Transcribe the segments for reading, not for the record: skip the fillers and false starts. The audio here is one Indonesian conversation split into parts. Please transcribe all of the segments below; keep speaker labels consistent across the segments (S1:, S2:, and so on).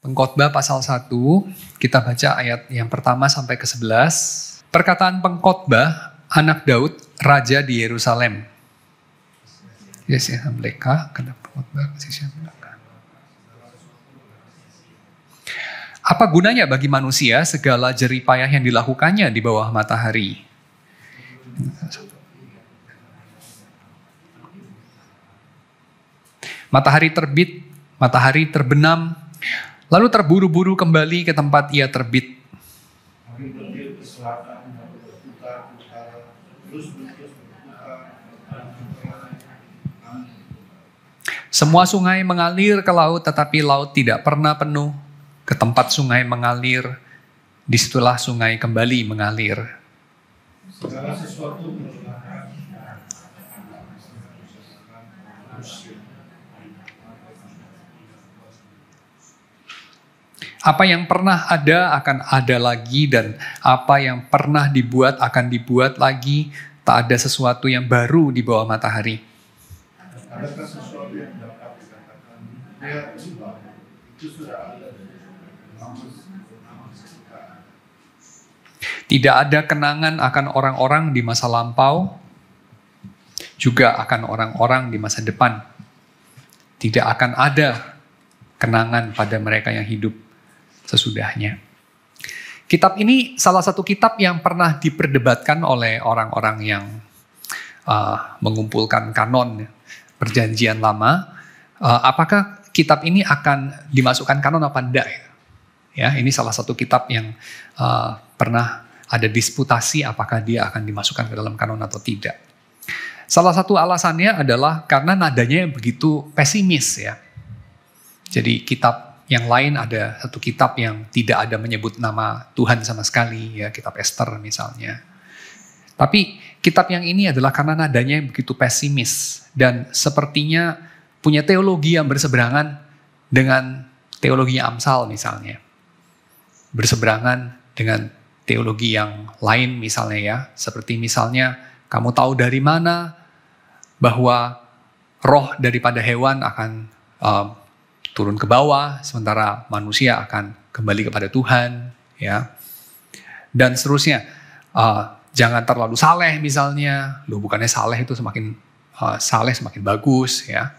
S1: Pengkhotbah pasal 1, kita baca ayat yang pertama sampai ke-11. Perkataan pengkhotbah anak Daud, raja di Yerusalem. Yes, ya, mereka kena pengkhotbah posisi belakang. Apa gunanya bagi manusia segala jerih payah yang dilakukannya di bawah matahari? Matahari terbit, matahari terbenam, lalu terburu-buru kembali ke tempat ia terbit. Semua sungai mengalir ke laut, tetapi laut tidak pernah penuh. Ke tempat sungai mengalir, disitulah sungai kembali mengalir.
S2: Segala sesuatu
S1: apa yang pernah ada akan ada lagi, dan apa yang pernah dibuat akan dibuat lagi. Tak ada sesuatu yang baru di bawah matahari.
S2: adakah sesuatu yang dapat dikatakan dia itu sudah ada dari lama.
S1: Tidak ada kenangan akan orang-orang di masa lampau, juga akan orang-orang di masa depan. Tidak akan ada kenangan pada mereka yang hidup sesudahnya. Kitab ini salah satu kitab yang pernah diperdebatkan oleh orang-orang yang mengumpulkan kanon Perjanjian Lama. Apakah kitab ini akan dimasukkan kanon apa enggak? Ya, ini salah satu kitab yang pernah ada disputasi apakah dia akan dimasukkan ke dalam kanon atau tidak. Salah satu alasannya adalah karena nadanya begitu pesimis ya. Jadi kitab yang lain, ada satu kitab yang tidak ada menyebut nama Tuhan sama sekali, ya, kitab Esther misalnya. Tapi kitab yang ini adalah karena nadanya yang begitu pesimis dan sepertinya punya teologi yang berseberangan dengan teologi Amsal misalnya. Berseberangan dengan teologi yang lain misalnya ya, seperti misalnya kamu tahu dari mana bahwa roh daripada hewan akan turun ke bawah, sementara manusia akan kembali kepada Tuhan, ya, dan seterusnya. Jangan terlalu saleh misalnya, loh bukannya saleh itu semakin saleh semakin bagus, ya.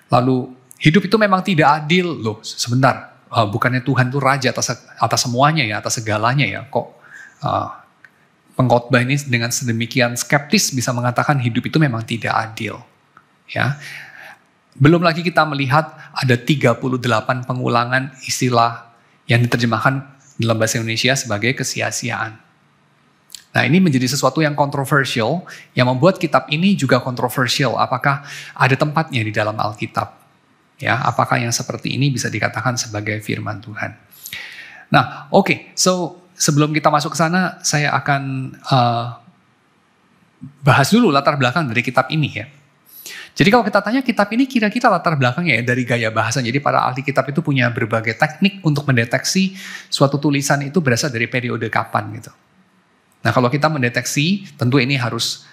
S1: Lalu hidup itu memang tidak adil, loh sebentar, bukannya Tuhan itu raja atas semuanya ya, atas segalanya ya, kok pengkhotbah ini dengan sedemikian skeptis bisa mengatakan hidup itu memang tidak adil, ya. Belum lagi kita melihat ada 38 pengulangan istilah yang diterjemahkan dalam bahasa Indonesia sebagai kesia-siaan. Nah, ini menjadi sesuatu yang kontroversial, yang membuat kitab ini juga kontroversial. Apakah ada tempatnya di dalam Alkitab? Ya, apakah yang seperti ini bisa dikatakan sebagai firman Tuhan? Nah, oke. So, sebelum kita masuk ke sana, saya akan bahas dulu latar belakang dari kitab ini ya. Jadi kalau kita tanya kitab ini kira-kira latar belakangnya ya dari gaya bahasa. Jadi para ahli kitab itu punya berbagai teknik untuk mendeteksi suatu tulisan itu berasal dari periode kapan gitu. Nah kalau kita mendeteksi tentu ini harus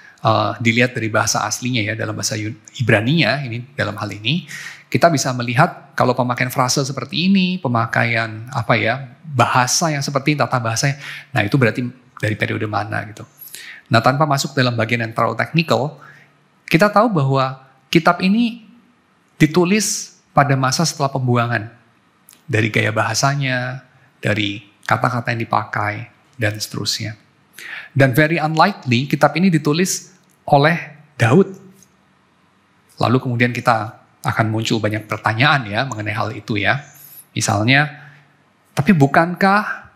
S1: dilihat dari bahasa aslinya ya, dalam bahasa Ibrani-nya ini dalam hal ini. Kita bisa melihat kalau pemakaian frase seperti ini, pemakaian bahasa yang seperti ini, tata bahasanya. Nah itu berarti dari periode mana gitu. Nah tanpa masuk dalam bagian yang terlalu teknikal, kita tahu bahwa kitab ini ditulis pada masa setelah pembuangan. Dari gaya bahasanya, dari kata-kata yang dipakai, dan seterusnya. Dan very unlikely kitab ini ditulis oleh Daud. Lalu kemudian kita akan muncul banyak pertanyaan ya mengenai hal itu ya. Misalnya, tapi bukankah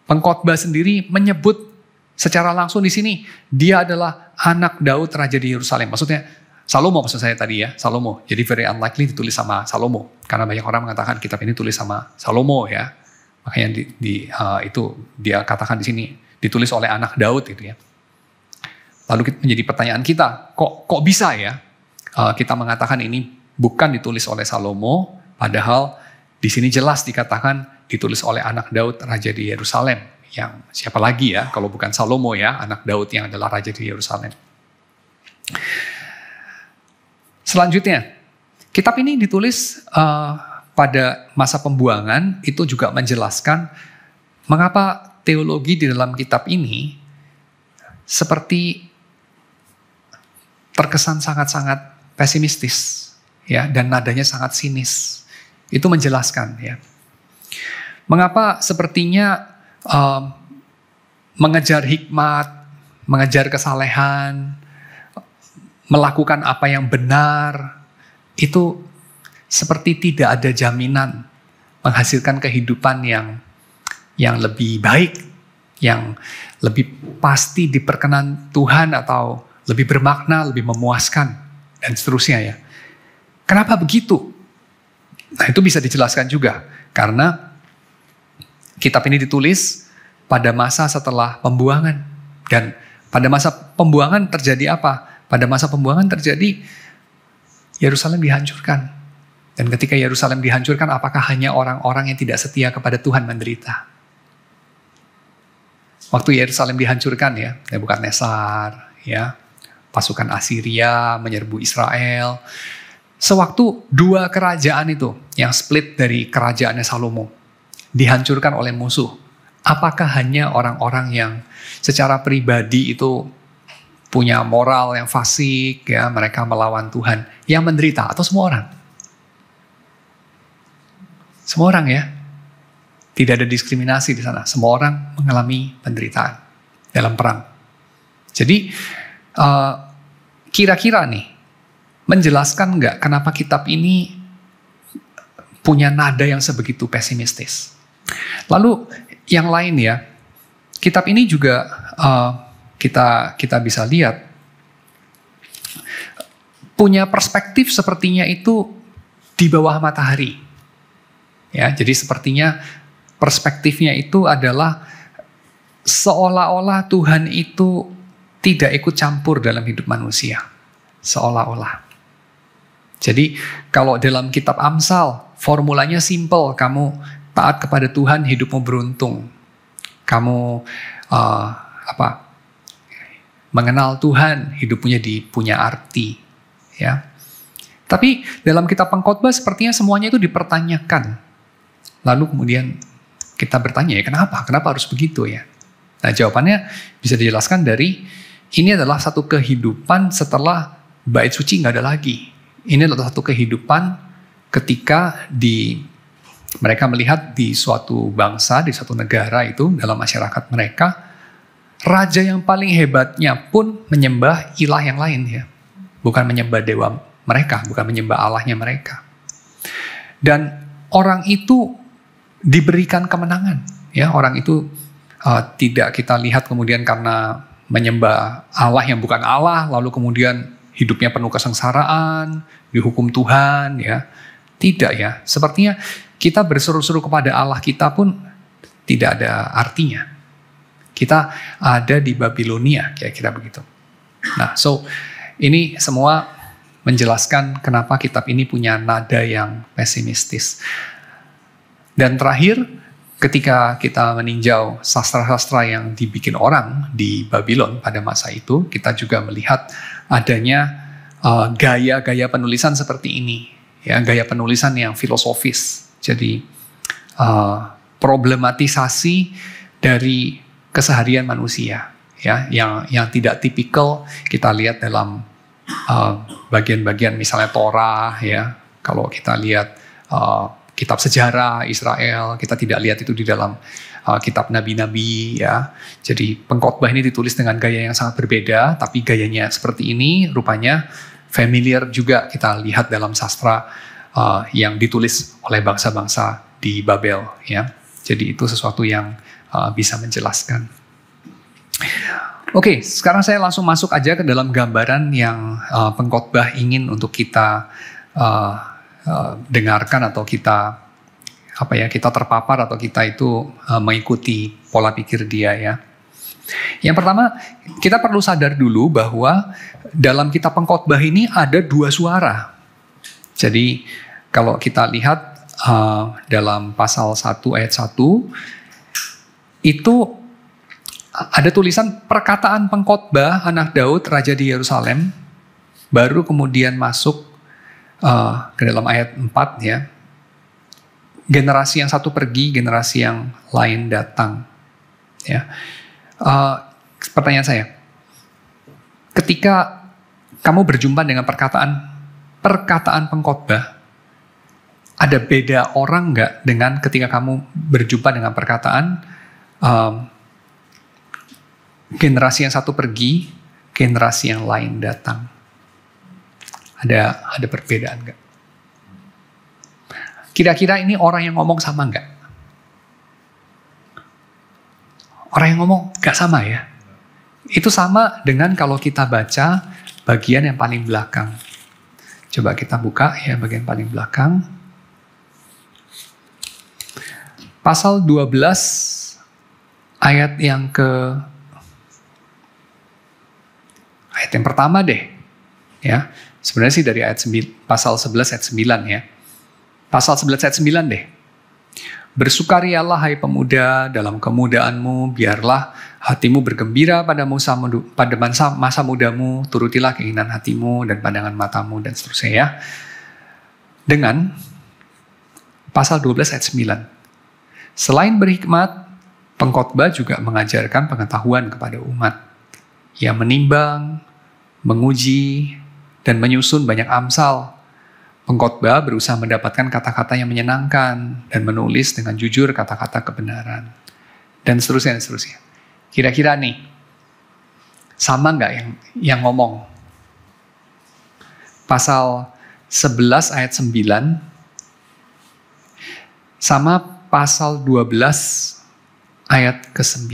S1: pengkhotbah sendiri menyebut secara langsung di sini dia adalah anak Daud raja di Yerusalem. Maksudnya Salomo maksud saya tadi ya, Salomo. Jadi very unlikely ditulis sama Salomo. Karena banyak orang mengatakan kitab ini tulis sama Salomo ya. Makanya itu dia katakan di sini ditulis oleh anak Daud itu ya. Lalu menjadi pertanyaan kita, kok bisa ya kita mengatakan ini bukan ditulis oleh Salomo, padahal di sini jelas dikatakan ditulis oleh anak Daud raja di Yerusalem. Yang siapa lagi ya kalau bukan Salomo ya, anak Daud yang adalah raja di Yerusalem. Selanjutnya, kitab ini ditulis pada masa pembuangan itu juga menjelaskan mengapa teologi di dalam kitab ini seperti terkesan sangat-sangat pesimistis, ya, dan nadanya sangat sinis. Itu menjelaskan, ya, mengapa sepertinya mengejar hikmat, mengejar kesalehan, melakukan apa yang benar, itu seperti tidak ada jaminan menghasilkan kehidupan yang lebih baik, yang lebih pasti diperkenan Tuhan atau lebih bermakna, lebih memuaskan, dan seterusnya, ya. Kenapa begitu? Nah, itu bisa dijelaskan juga karena kitab ini ditulis pada masa setelah pembuangan, dan pada masa pembuangan terjadi apa? Pada masa pembuangan terjadi Yerusalem dihancurkan. Dan ketika Yerusalem dihancurkan, apakah hanya orang-orang yang tidak setia kepada Tuhan menderita? Waktu Yerusalem dihancurkan, ya, Nebukadnezar, ya, pasukan Assyria menyerbu Israel. Sewaktu dua kerajaan itu yang split dari kerajaannya Salomo dihancurkan oleh musuh, apakah hanya orang-orang yang secara pribadi itu punya moral yang fasik, ya, mereka melawan Tuhan, yang menderita, atau semua orang? Semua orang, ya. Tidak ada diskriminasi di sana. Semua orang mengalami penderitaan dalam perang. Jadi kira-kira nih, menjelaskan nggak kenapa kitab ini punya nada yang sebegitu pesimistis? Lalu yang lain, ya, kitab ini juga kita bisa lihat punya perspektif sepertinya itu di bawah matahari. Ya, jadi sepertinya perspektifnya itu adalah seolah-olah Tuhan itu tidak ikut campur dalam hidup manusia. Seolah-olah. Jadi kalau dalam kitab Amsal, formulanya simple. Kamu taat kepada Tuhan, hidupmu beruntung. Kamu mengenal Tuhan, hidupnya punya arti. Ya. Tapi dalam kitab Pengkhotbah sepertinya semuanya itu dipertanyakan. Lalu kemudian kita bertanya, ya, kenapa? Kenapa harus begitu, ya? Nah, jawabannya bisa dijelaskan dari ini adalah satu kehidupan setelah bait suci nggak ada lagi. Ini adalah satu kehidupan ketika mereka melihat di suatu bangsa, di suatu negara itu, dalam masyarakat mereka, raja yang paling hebatnya pun menyembah ilah yang lain, ya. Bukan menyembah dewa mereka, bukan menyembah Allahnya mereka. Dan orang itu diberikan kemenangan, ya. Orang itu tidak kita lihat kemudian karena menyembah Allah yang bukan Allah, lalu kemudian hidupnya penuh kesengsaraan, dihukum Tuhan, ya. Tidak, ya. Sepertinya kita berseru-seru kepada Allah kita pun tidak ada artinya. Kita ada di Babilonia, kira-kira begitu. Nah, ini semua menjelaskan kenapa kitab ini punya nada yang pesimistis. Dan terakhir, ketika kita meninjau sastra-sastra yang dibikin orang di Babylon pada masa itu, kita juga melihat adanya gaya-gaya penulisan seperti ini, ya, gaya penulisan yang filosofis. Jadi problematisasi dari keseharian manusia, ya, yang tidak tipikal kita lihat dalam bagian-bagian misalnya Torah, ya. Kalau kita lihat kitab sejarah Israel, kita tidak lihat itu di dalam kitab nabi-nabi, ya. Jadi Pengkhotbah ini ditulis dengan gaya yang sangat berbeda, tapi gayanya seperti ini, rupanya familiar juga kita lihat dalam sastra yang ditulis oleh bangsa-bangsa di Babel, ya. Jadi itu sesuatu yang bisa menjelaskan. Oke, sekarang saya langsung masuk aja ke dalam gambaran yang Pengkhotbah ingin untuk kita dengarkan atau kita terpapar atau kita itu mengikuti pola pikir dia, ya. Yang pertama, kita perlu sadar dulu bahwa dalam kitab Pengkhotbah ini ada dua suara. Jadi kalau kita lihat dalam pasal 1 ayat 1 itu ada tulisan perkataan Pengkhotbah anak Daud raja di Yerusalem, baru kemudian masuk ke dalam ayat 4, ya. generasi yang satu pergi, generasi yang lain datang. Ya, pertanyaan saya, ketika kamu berjumpa dengan perkataan pengkhotbah, ada beda orang nggak dengan ketika kamu berjumpa dengan perkataan generasi yang satu pergi, generasi yang lain datang? Ada perbedaan nggak? Kira-kira ini orang yang ngomong sama nggak? Orang yang ngomong nggak sama ya? Itu sama dengan kalau kita baca bagian yang paling belakang. Coba kita buka ya bagian paling belakang. Pasal 12 ayat yang pertama deh. Ya, sebenarnya sih dari pasal 11 ayat 9 ya. Pasal 11 ayat 9 deh. Bersukarialah hai pemuda dalam kemudaanmu, biarlah hatimu bergembira pada masa mudamu, turutilah keinginan hatimu dan pandangan matamu dan seterusnya ya. Dengan pasal 12 ayat 9. Selain berhikmat, pengkhotbah juga mengajarkan pengetahuan kepada umat. Ia menimbang, menguji, dan menyusun banyak amsal. Pengkhotbah berusaha mendapatkan kata-kata yang menyenangkan dan menulis dengan jujur kata-kata kebenaran. Dan seterusnya, dan seterusnya. Kira-kira nih, sama nggak yang ngomong? Pasal 11 ayat 9 sama pasal 12 ayat ke-9.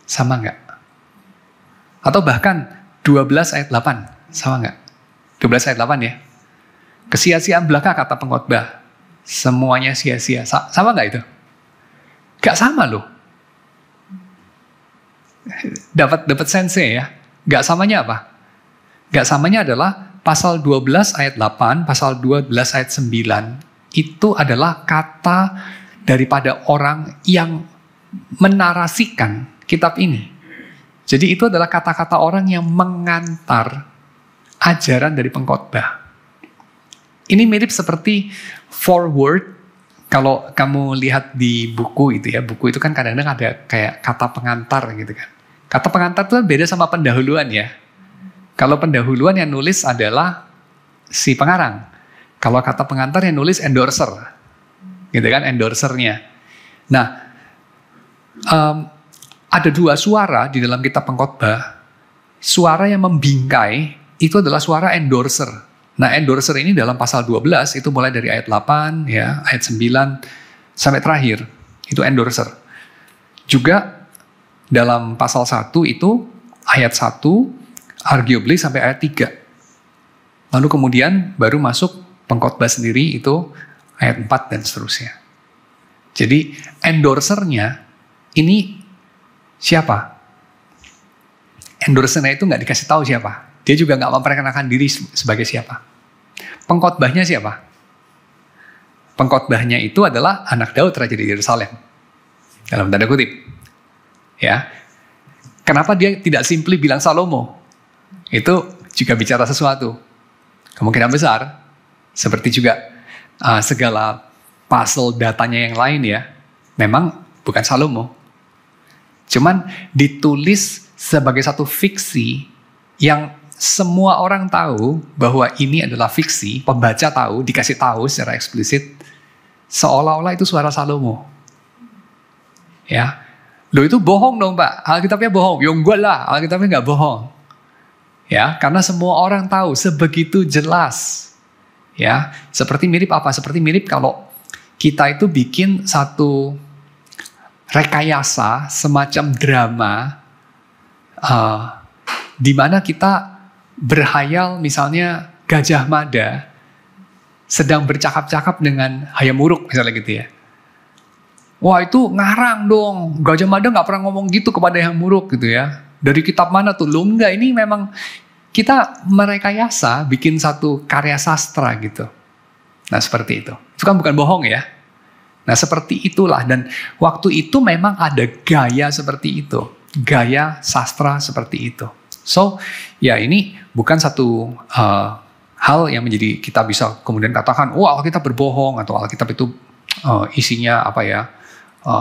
S1: Sama nggak? Atau bahkan 12 ayat 8, sama nggak? 12 ayat 8 ya. Kesia-siaan belaka kata pengkhotbah. Semuanya sia-sia. Sama nggak itu? Nggak sama loh. Dapat sense ya. Nggak samanya apa? Nggak samanya adalah pasal 12 ayat 8, pasal 12 ayat 9. Itu adalah kata daripada orang yang menarasikan kitab ini. Jadi itu adalah kata-kata orang yang mengantar ajaran dari pengkhotbah. Ini mirip seperti forward. Kalau kamu lihat di buku itu ya, buku itu kan kadang-kadang ada kayak kata pengantar gitu kan. Kata pengantar itu beda sama pendahuluan ya. Kalau pendahuluan yang nulis adalah si pengarang. Kalau kata pengantar yang nulis endorser. Gitu kan, endorsernya. Nah, ada dua suara di dalam kitab pengkhotbah. Suara yang membingkai itu adalah suara endorser. Nah, endorser ini dalam pasal 12 itu mulai dari ayat 8 ya, ayat 9 sampai terakhir. Itu endorser. Juga dalam pasal 1 itu ayat 1 arguably sampai ayat 3. Lalu kemudian baru masuk pengkhotbah sendiri itu ayat 4 dan seterusnya. Jadi endorsernya ini siapa? Endorsernya itu nggak dikasih tahu siapa. Dia juga nggak memperkenalkan diri sebagai siapa. Pengkhotbahnya siapa? Pengkhotbahnya itu adalah anak Daud, raja di Yerusalem. Dalam tanda kutip. Ya. Kenapa dia tidak simply bilang Salomo? Itu juga bicara sesuatu. Kemungkinan besar. Seperti juga segala puzzle datanya yang lain ya. Memang bukan Salomo. Cuman ditulis sebagai satu fiksi yang semua orang tahu bahwa ini adalah fiksi, pembaca tahu, dikasih tahu secara eksplisit, seolah-olah itu suara Salomo. Ya, loh itu bohong dong Pak, Alkitabnya bohong. Yang gue lah, Alkitabnya nggak bohong. Ya, karena semua orang tahu sebegitu jelas. Ya, seperti mirip apa? Seperti mirip kalau kita itu bikin satu rekayasa, semacam drama, di mana kita berhayal misalnya Gajah Mada sedang bercakap-cakap dengan Hayam Wuruk misalnya gitu ya. Wah itu ngarang dong, Gajah Mada nggak pernah ngomong gitu kepada Hayam Wuruk gitu ya. Dari kitab mana tuh? Loh enggak, ini memang kita merekayasa bikin satu karya sastra gitu. Nah seperti itu. Itu kan bukan bohong ya. Nah seperti itulah, dan waktu itu memang ada gaya seperti itu. Gaya sastra seperti itu. So, ya ini bukan satu hal yang menjadi kita bisa kemudian katakan, oh Alkitab berbohong atau Alkitab itu isinya apa ya,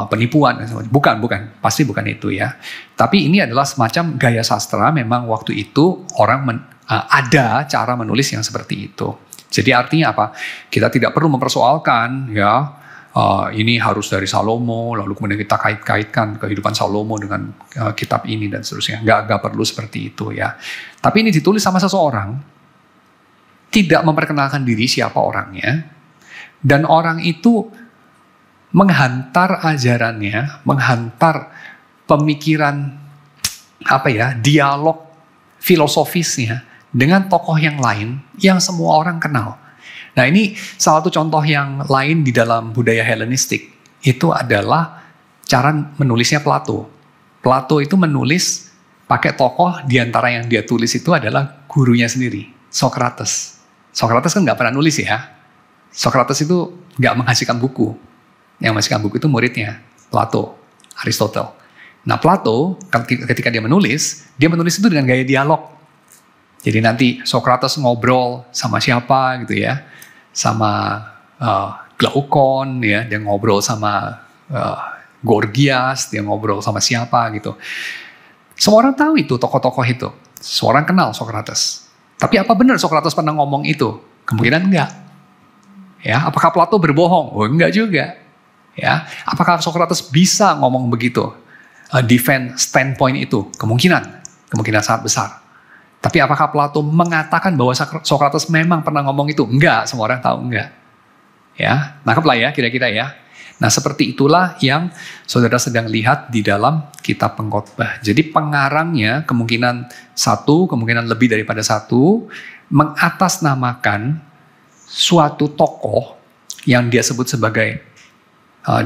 S1: penipuan. Bukan, pasti bukan itu ya. Tapi ini adalah semacam gaya sastra. Memang waktu itu orang ada cara menulis yang seperti itu. Jadi artinya apa? Kita tidak perlu mempersoalkan ya. Ini harus dari Salomo, lalu kemudian kita kait-kaitkan kehidupan Salomo dengan kitab ini dan seterusnya. Nggak perlu seperti itu ya. Tapi ini ditulis sama seseorang, tidak memperkenalkan diri siapa orangnya, dan orang itu menghantar ajarannya, menghantar pemikiran dialog filosofisnya dengan tokoh yang lain yang semua orang kenal. Nah ini salah satu contoh yang lain di dalam budaya Helenistik. Itu adalah cara menulisnya Plato. Plato itu menulis pakai tokoh, di antara yang dia tulis itu adalah gurunya sendiri, Socrates. Socrates kan nggak pernah nulis ya. Socrates itu nggak menghasilkan buku. Yang menghasilkan buku itu muridnya, Plato, Aristotle. Nah Plato ketika dia menulis itu dengan gaya dialog. Jadi nanti Socrates ngobrol sama siapa gitu ya. Sama Glaukon ya, dia ngobrol sama Gorgias, dia ngobrol sama siapa gitu. Semua orang tahu itu tokoh-tokoh itu. Semua orang kenal Socrates. Tapi apa benar Socrates pernah ngomong itu? Kemungkinan enggak. Ya, apakah Plato berbohong? Oh, enggak juga. Ya, apakah Socrates bisa ngomong begitu? Defend standpoint itu? Kemungkinan sangat besar. Tapi apakah Plato mengatakan bahwa Socrates memang pernah ngomong itu? Enggak, semua orang tahu enggak. Ya, nangkeplah ya kira-kira ya. Nah seperti itulah yang saudara sedang lihat di dalam kitab Pengkhotbah. Jadi pengarangnya kemungkinan lebih daripada satu, mengatasnamakan suatu tokoh yang dia sebut sebagai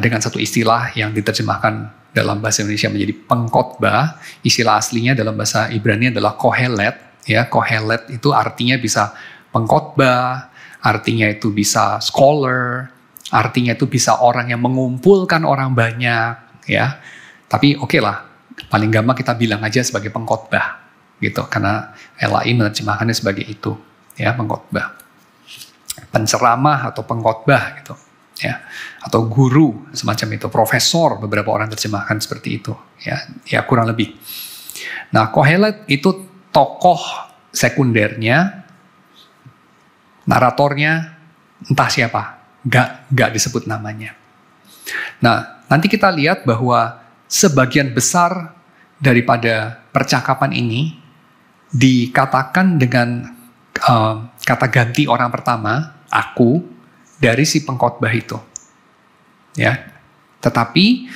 S1: dengan satu istilah yang diterjemahkan dalam bahasa Indonesia menjadi pengkhotbah. Istilah aslinya dalam bahasa Ibrani adalah kohelet. Ya, kohelet itu artinya bisa pengkhotbah, artinya itu bisa scholar, artinya itu bisa orang yang mengumpulkan orang banyak. Ya, tapi oke lah, paling gampang kita bilang aja sebagai pengkhotbah, gitu. Karena LAI menerjemahkannya sebagai itu, ya pengkhotbah, penceramah atau pengkhotbah, gitu. Ya, atau guru semacam itu, profesor, beberapa orang terjemahkan seperti itu, ya kurang lebih. Nah, Kohelet itu tokoh sekundernya, naratornya entah siapa, nggak disebut namanya. Nah, nanti kita lihat bahwa sebagian besar daripada percakapan ini dikatakan dengan kata ganti orang pertama, aku, dari si pengkhotbah itu, ya. Tetapi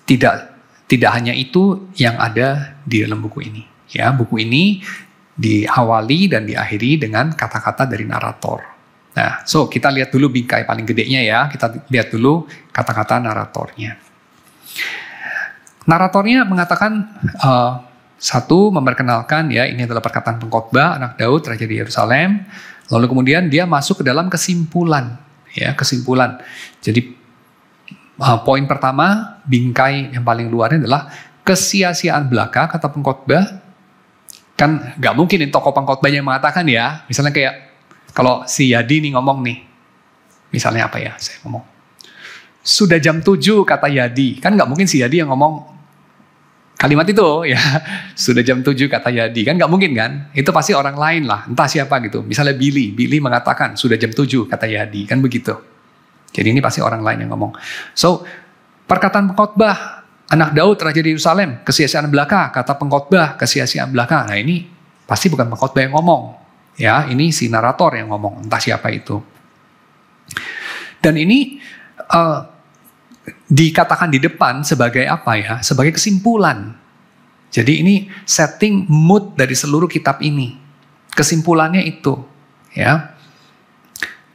S1: tidak hanya itu yang ada di dalam buku ini. Ya, buku ini diawali dan diakhiri dengan kata-kata dari narator. Nah, kita lihat dulu bingkai paling gedenya ya. Kita lihat dulu kata-kata naratornya. Naratornya mengatakan satu, memperkenalkan ya, ini adalah perkataan pengkhotbah anak Daud, raja di Yerusalem. Lalu kemudian dia masuk ke dalam kesimpulan. Ya, kesimpulan. Jadi poin pertama, bingkai yang paling luarnya adalah kesia-siaan belaka, kata pengkhotbah. Kan nggak mungkin tokoh pengkhotbahnya mengatakan ya, misalnya kayak kalau si Yadi nih ngomong nih, misalnya apa ya, saya ngomong, sudah jam 7 kata Yadi, kan nggak mungkin si Yadi yang ngomong kalimat itu ya, sudah jam 7 kata Yadi, kan nggak mungkin kan, itu pasti orang lain lah, entah siapa gitu, misalnya Billy mengatakan sudah jam 7 kata Yadi, kan begitu. Jadi ini pasti orang lain yang ngomong. Perkataan pengkhotbah anak Daud raja di Yerusalem, kesia-siaan belaka, kata pengkhotbah, kesia-siaan belaka. Nah ini pasti bukan pengkhotbah yang ngomong, ya ini si narator yang ngomong, entah siapa itu. Dan ini dikatakan di depan sebagai apa ya? Sebagai kesimpulan. Jadi ini setting mood dari seluruh kitab ini. Kesimpulannya itu, ya.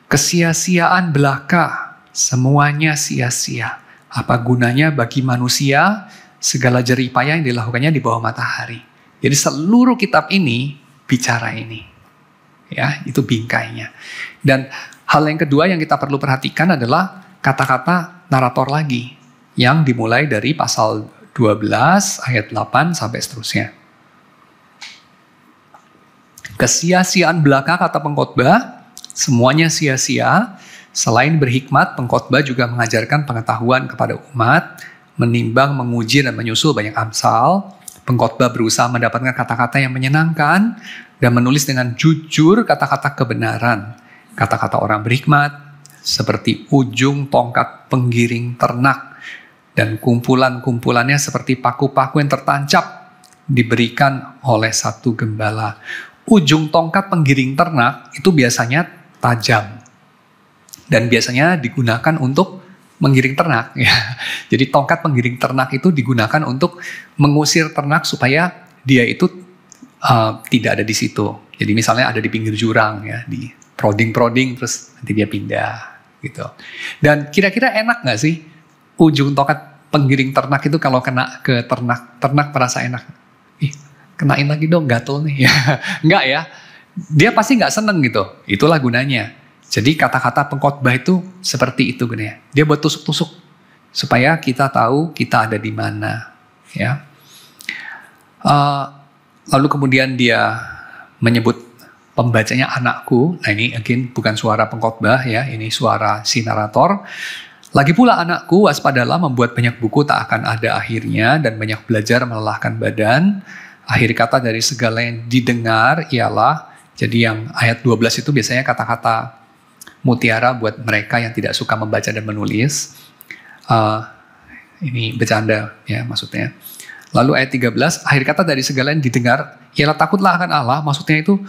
S1: Kesia-siaan belaka, semuanya sia-sia. Apa gunanya bagi manusia segala jerih payah yang dilakukannya di bawah matahari. Jadi seluruh kitab ini bicara ini. Ya, itu bingkainya. Dan hal yang kedua yang kita perlu perhatikan adalah kata-kata narator lagi yang dimulai dari pasal 12 ayat 8 sampai seterusnya. Kesia-siaan belaka kata pengkhotbah, semuanya sia-sia. Selain berhikmat, pengkhotbah juga mengajarkan pengetahuan kepada umat, menimbang, menguji, dan menyusul banyak amsal. Pengkhotbah berusaha mendapatkan kata-kata yang menyenangkan dan menulis dengan jujur kata-kata kebenaran. Kata-kata orang berhikmat seperti ujung tongkat penggiring ternak dan kumpulan-kumpulannya seperti paku-paku yang tertancap diberikan oleh satu gembala. Ujung tongkat penggiring ternak itu biasanya tajam dan biasanya digunakan untuk menggiring ternak. Ya. Jadi tongkat penggiring ternak itu digunakan untuk mengusir ternak supaya dia itu tidak ada di situ. Jadi misalnya ada di pinggir jurang, ya, di proding terus nanti dia pindah gitu. Dan kira-kira enak nggak sih ujung tongkat penggiring ternak itu kalau kena ke ternak merasa enak? Ih, kenain lagi dong, gatel nih. Enggak ya, dia pasti nggak seneng gitu. Itulah gunanya. Jadi kata-kata pengkhotbah itu seperti itu gunanya. Dia buat tusuk-tusuk supaya kita tahu kita ada di mana. Ya. Lalu kemudian dia menyebut pembacanya anakku. Nah ini again bukan suara pengkhotbah ya, ini suara si narator. Lagi pula anakku, waspadalah, membuat banyak buku tak akan ada akhirnya dan banyak belajar melelahkan badan. Akhir kata dari segala yang didengar ialah, jadi yang ayat 12 itu biasanya kata-kata mutiara buat mereka yang tidak suka membaca dan menulis. Ini bercanda ya maksudnya. Lalu ayat 13, akhir kata dari segala yang didengar ialah takutlah akan Allah. Maksudnya itu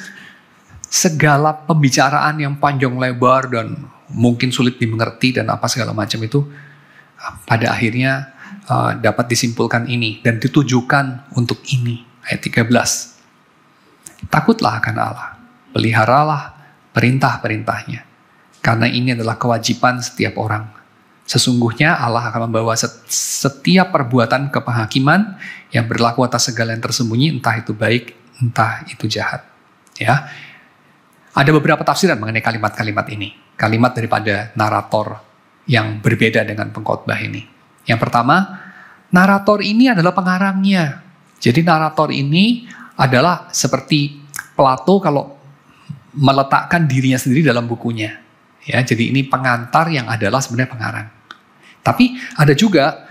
S1: segala pembicaraan yang panjang lebar dan mungkin sulit dimengerti dan apa segala macam itu pada akhirnya dapat disimpulkan ini dan ditujukan untuk ini. Ayat 13. Takutlah akan Allah, peliharalah perintah-perintahnya, karena ini adalah kewajiban setiap orang. Sesungguhnya Allah akan membawa setiap perbuatan ke penghakiman yang berlaku atas segala yang tersembunyi, entah itu baik, entah itu jahat. Ya, ada beberapa tafsiran mengenai kalimat-kalimat ini. Kalimat daripada narator yang berbeda dengan pengkhotbah ini. Yang pertama, narator ini adalah pengarangnya. Jadi narator ini adalah seperti Plato kalau meletakkan dirinya sendiri dalam bukunya. Ya, jadi ini pengantar yang adalah sebenarnya pengarang. Tapi ada juga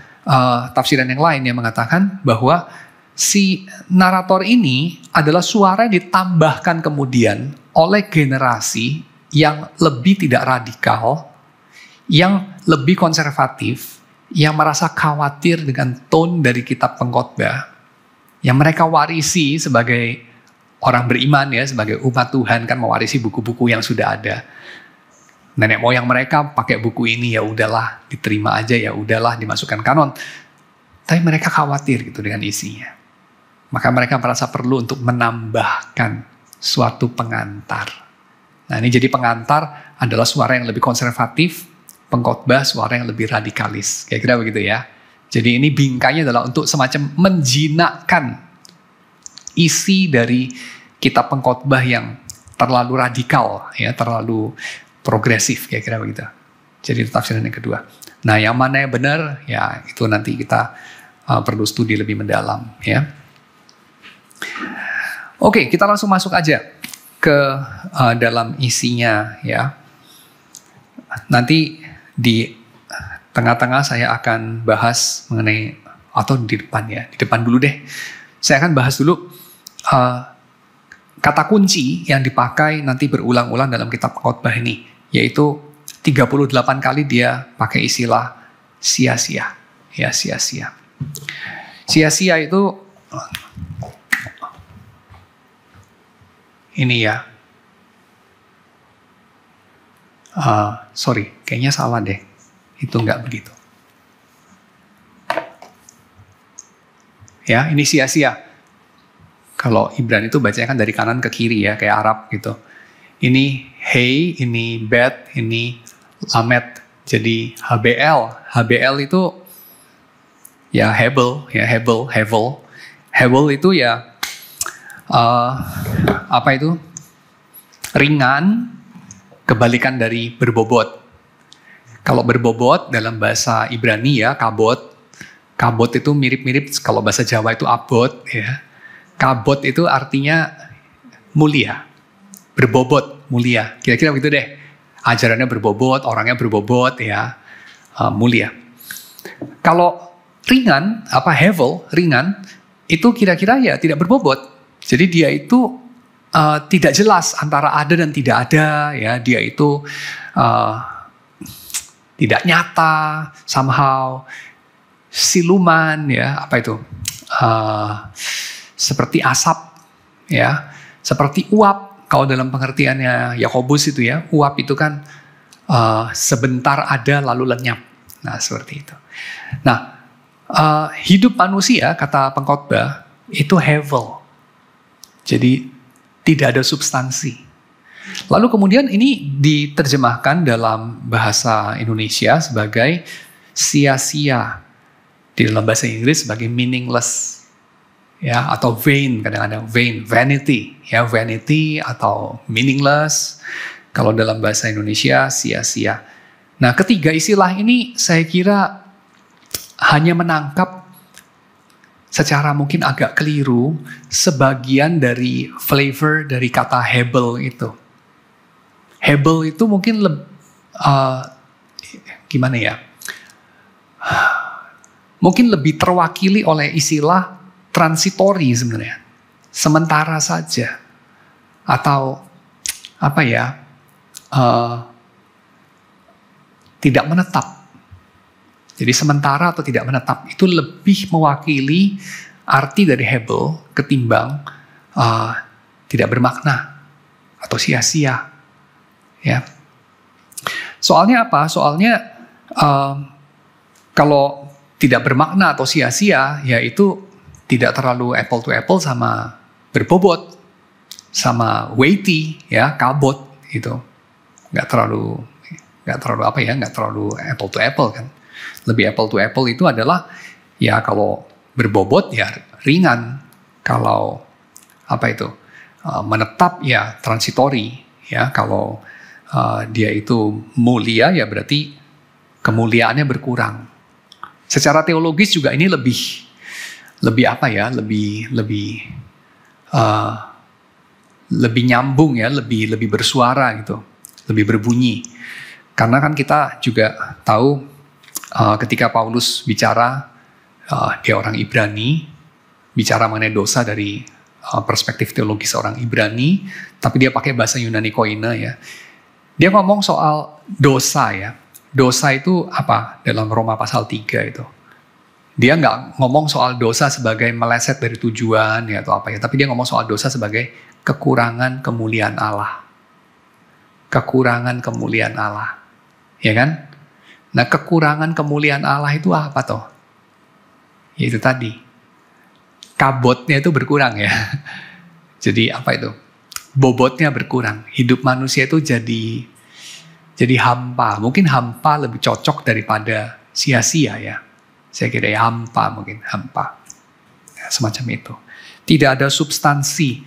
S1: tafsiran yang lain yang mengatakan bahwa si narator ini adalah suara yang ditambahkan kemudian oleh generasi yang lebih tidak radikal, yang lebih konservatif, yang merasa khawatir dengan tone dari kitab pengkhotbah, yang mereka warisi sebagai orang beriman ya, sebagai umat Tuhan kan mewarisi buku-buku yang sudah ada. Nenek moyang mereka pakai buku ini, ya udahlah, diterima aja, ya udahlah, dimasukkan kanon. Tapi mereka khawatir gitu dengan isinya. Maka mereka merasa perlu untuk menambahkan suatu pengantar. Nah ini jadi pengantar adalah suara yang lebih konservatif, pengkhotbah suara yang lebih radikalis. Kira-kira begitu ya. Jadi ini bingkainya adalah untuk semacam menjinakkan isi dari kitab pengkhotbah yang terlalu radikal, ya, terlalu progresif, kira-kira begitu. Jadi itu tafsiran yang kedua. Nah yang mana yang benar, ya itu nanti kita perlu studi lebih mendalam. Ya. Oke, kita langsung masuk aja ke dalam isinya ya. Nanti di tengah-tengah saya akan bahas mengenai, atau di depan ya, di depan dulu deh. Saya akan bahas dulu kata kunci yang dipakai nanti berulang-ulang dalam kitab pengkhotbah ini, yaitu 38 kali dia pakai istilah sia-sia. Ya, sia-sia. Sia-sia itu ini ya. Sorry, kayaknya salah deh. Itu enggak begitu. Ya, ini sia-sia. Kalau Ibrani itu bacanya kan dari kanan ke kiri ya, kayak Arab gitu. Ini hey, ini bet, ini lamet. Jadi HBL. HBL itu ya Hebel, ya Hebel. Hebel itu ya apa itu? Ringan, kebalikan dari berbobot. Kalau berbobot dalam bahasa Ibrani ya kabot. Kabot itu mirip-mirip kalau bahasa Jawa itu abot ya. Kabot itu artinya mulia. berbobot, mulia. Kira-kira begitu deh. Ajarannya berbobot, orangnya berbobot, ya, mulia. Kalau ringan, hevel, ringan, itu kira-kira ya tidak berbobot. Jadi dia itu tidak jelas antara ada dan tidak ada, ya. Dia itu tidak nyata, somehow siluman, ya, seperti asap, ya, seperti uap. Kalau dalam pengertiannya Yakobus itu, ya, uap itu kan sebentar ada lalu lenyap. Nah, seperti itu. Nah, hidup manusia, kata pengkhotbah, itu hevel. Jadi tidak ada substansi. Lalu kemudian ini diterjemahkan dalam bahasa Indonesia sebagai sia-sia. Di dalam bahasa Inggris sebagai meaningless. Ya, atau vain, kadang-kadang vain, vanity, ya, vanity atau meaningless. Kalau dalam bahasa Indonesia sia-sia. Nah, ketiga istilah ini saya kira hanya menangkap secara mungkin agak keliru sebagian dari flavor dari kata hebel itu. Hebel itu mungkin gimana ya? Mungkin lebih terwakili oleh istilah transitori sebenarnya, sementara saja, atau tidak menetap. Jadi sementara atau tidak menetap itu lebih mewakili arti dari hebel ketimbang tidak bermakna atau sia-sia. Ya. Soalnya apa? Soalnya kalau tidak bermakna atau sia-sia, yaitu tidak terlalu apple to apple sama berbobot, sama weighty, ya, kabot gitu. Nggak terlalu apple to apple kan. Lebih apple to apple itu adalah ya kalau berbobot ya ringan, kalau menetap ya transitory, ya kalau dia itu mulia ya berarti kemuliaannya berkurang. Secara teologis juga ini lebih nyambung, ya, lebih bersuara gitu, lebih berbunyi. Karena kan kita juga tahu ketika Paulus bicara, dia orang Ibrani, bicara mengenai dosa dari perspektif teologis orang Ibrani, tapi dia pakai bahasa Yunani koine, ya. Dia ngomong soal dosa, ya. Dosa itu apa dalam Roma pasal 3 itu? Dia nggak ngomong soal dosa sebagai meleset dari tujuan, ya, atau apa ya, tapi dia ngomong soal dosa sebagai kekurangan kemuliaan Allah. Kekurangan kemuliaan Allah. Ya kan? Nah, kekurangan kemuliaan Allah itu apa toh? Ya itu tadi. Kabotnya itu berkurang, ya. Jadi bobotnya berkurang. Hidup manusia itu jadi hampa. Mungkin hampa lebih cocok daripada sia-sia, ya. Saya kira ya hampa, ya, semacam itu. Tidak ada substansi.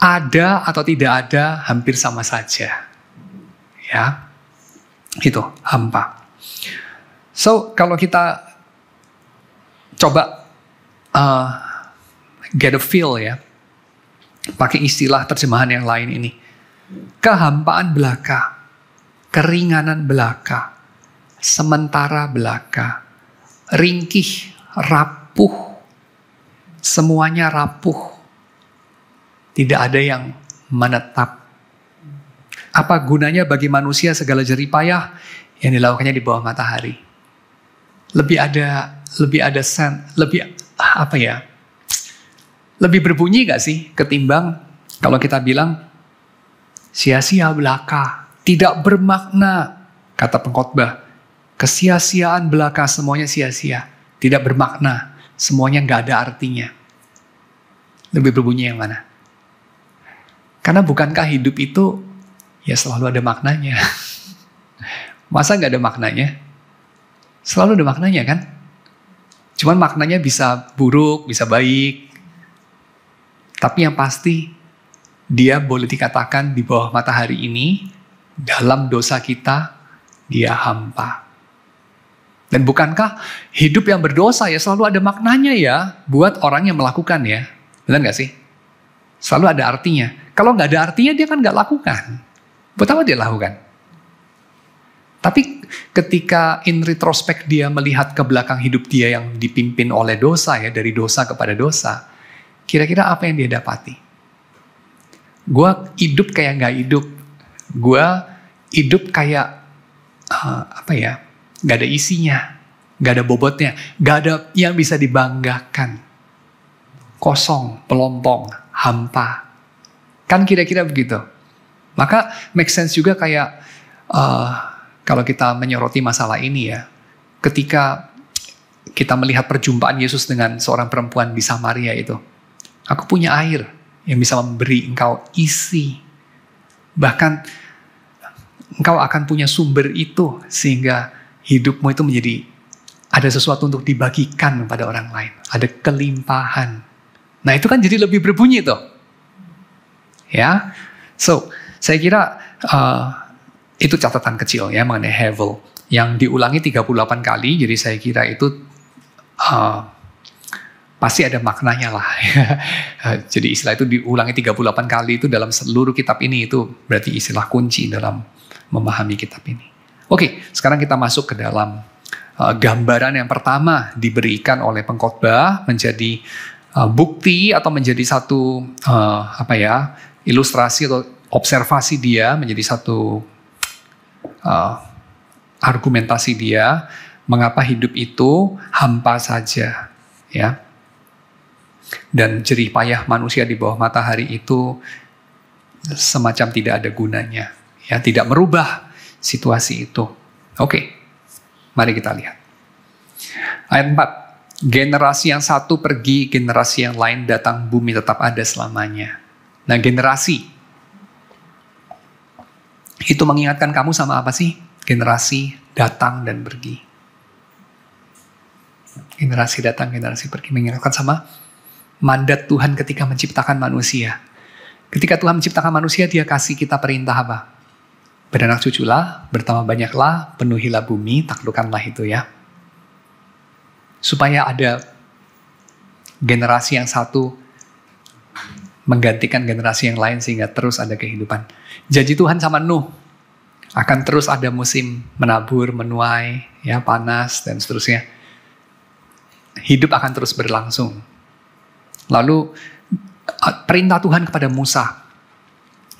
S1: Ada atau tidak ada hampir sama saja. Ya, itu hampa. So, kalau kita coba get a feel, ya, pakai istilah terjemahan yang lain ini. Kehampaan belaka, keringanan belaka, sementara belaka, ringkih, rapuh, semuanya rapuh. Tidak ada yang menetap. Apa gunanya bagi manusia segala jeripayah yang dilakukannya di bawah matahari? Lebih berbunyi gak sih ketimbang kalau kita bilang sia-sia belaka, tidak bermakna, kata pengkhotbah. Kesia-siaan belaka, semuanya sia-sia. Tidak bermakna, semuanya gak ada artinya. Lebih berbunyi yang mana? Karena bukankah hidup itu ya selalu ada maknanya? Masa gak ada maknanya? Selalu ada maknanya kan? Cuman maknanya bisa buruk, bisa baik. Tapi yang pasti, dia boleh dikatakan di bawah matahari ini, dalam dosa kita, dia hampa. Dan bukankah hidup yang berdosa ya selalu ada maknanya ya buat orang yang melakukan ya? Benar gak sih? Selalu ada artinya. Kalau nggak ada artinya dia kan nggak lakukan. Buat apa dia lakukan? Tapi ketika in retrospect dia melihat ke belakang hidup dia yang dipimpin oleh dosa ya, dari dosa kepada dosa, kira-kira apa yang dia dapati? Gue hidup kayak nggak hidup. Gue hidup kayak nggak ada isinya, nggak ada bobotnya, nggak ada yang bisa dibanggakan. Kosong, pelompong, hampa. Kan kira-kira begitu. Maka make sense juga kayak kalau kita menyoroti masalah ini ya, ketika kita melihat perjumpaan Yesus dengan seorang perempuan di Samaria itu, aku punya air yang bisa memberi engkau isi. Bahkan engkau akan punya sumber itu sehingga hidupmu itu menjadi ada sesuatu untuk dibagikan kepada orang lain. Ada kelimpahan. Nah itu kan jadi lebih berbunyi tuh. Ya, so saya kira itu catatan kecil ya mengenai Hevel yang diulangi 38 kali. Jadi saya kira itu pasti ada maknanya lah. Jadi istilah itu diulangi 38 kali itu dalam seluruh kitab ini, itu berarti istilah kunci dalam memahami kitab ini. Oke, sekarang kita masuk ke dalam gambaran yang pertama diberikan oleh pengkhotbah menjadi bukti atau menjadi satu ilustrasi atau observasi dia, menjadi satu argumentasi dia mengapa hidup itu hampa saja, ya. Dan jerih payah manusia di bawah matahari itu semacam tidak ada gunanya, ya, tidak merubah situasi itu. Oke, mari kita lihat. Ayat 4, generasi yang satu pergi, generasi yang lain datang, bumi tetap ada selamanya. Nah, generasi itu mengingatkan kamu sama apa sih? Generasi datang dan pergi. Generasi datang, generasi pergi, mengingatkan sama mandat Tuhan ketika menciptakan manusia. Ketika Tuhan menciptakan manusia, dia kasih kita perintah apa? Beranak cuculah, bertambah banyaklah, penuhilah bumi, taklukkanlah itu ya. Supaya ada generasi yang satu menggantikan generasi yang lain sehingga terus ada kehidupan. Janji Tuhan sama Nuh, akan terus ada musim menabur, menuai, ya, panas dan seterusnya. Hidup akan terus berlangsung. Lalu perintah Tuhan kepada Musa,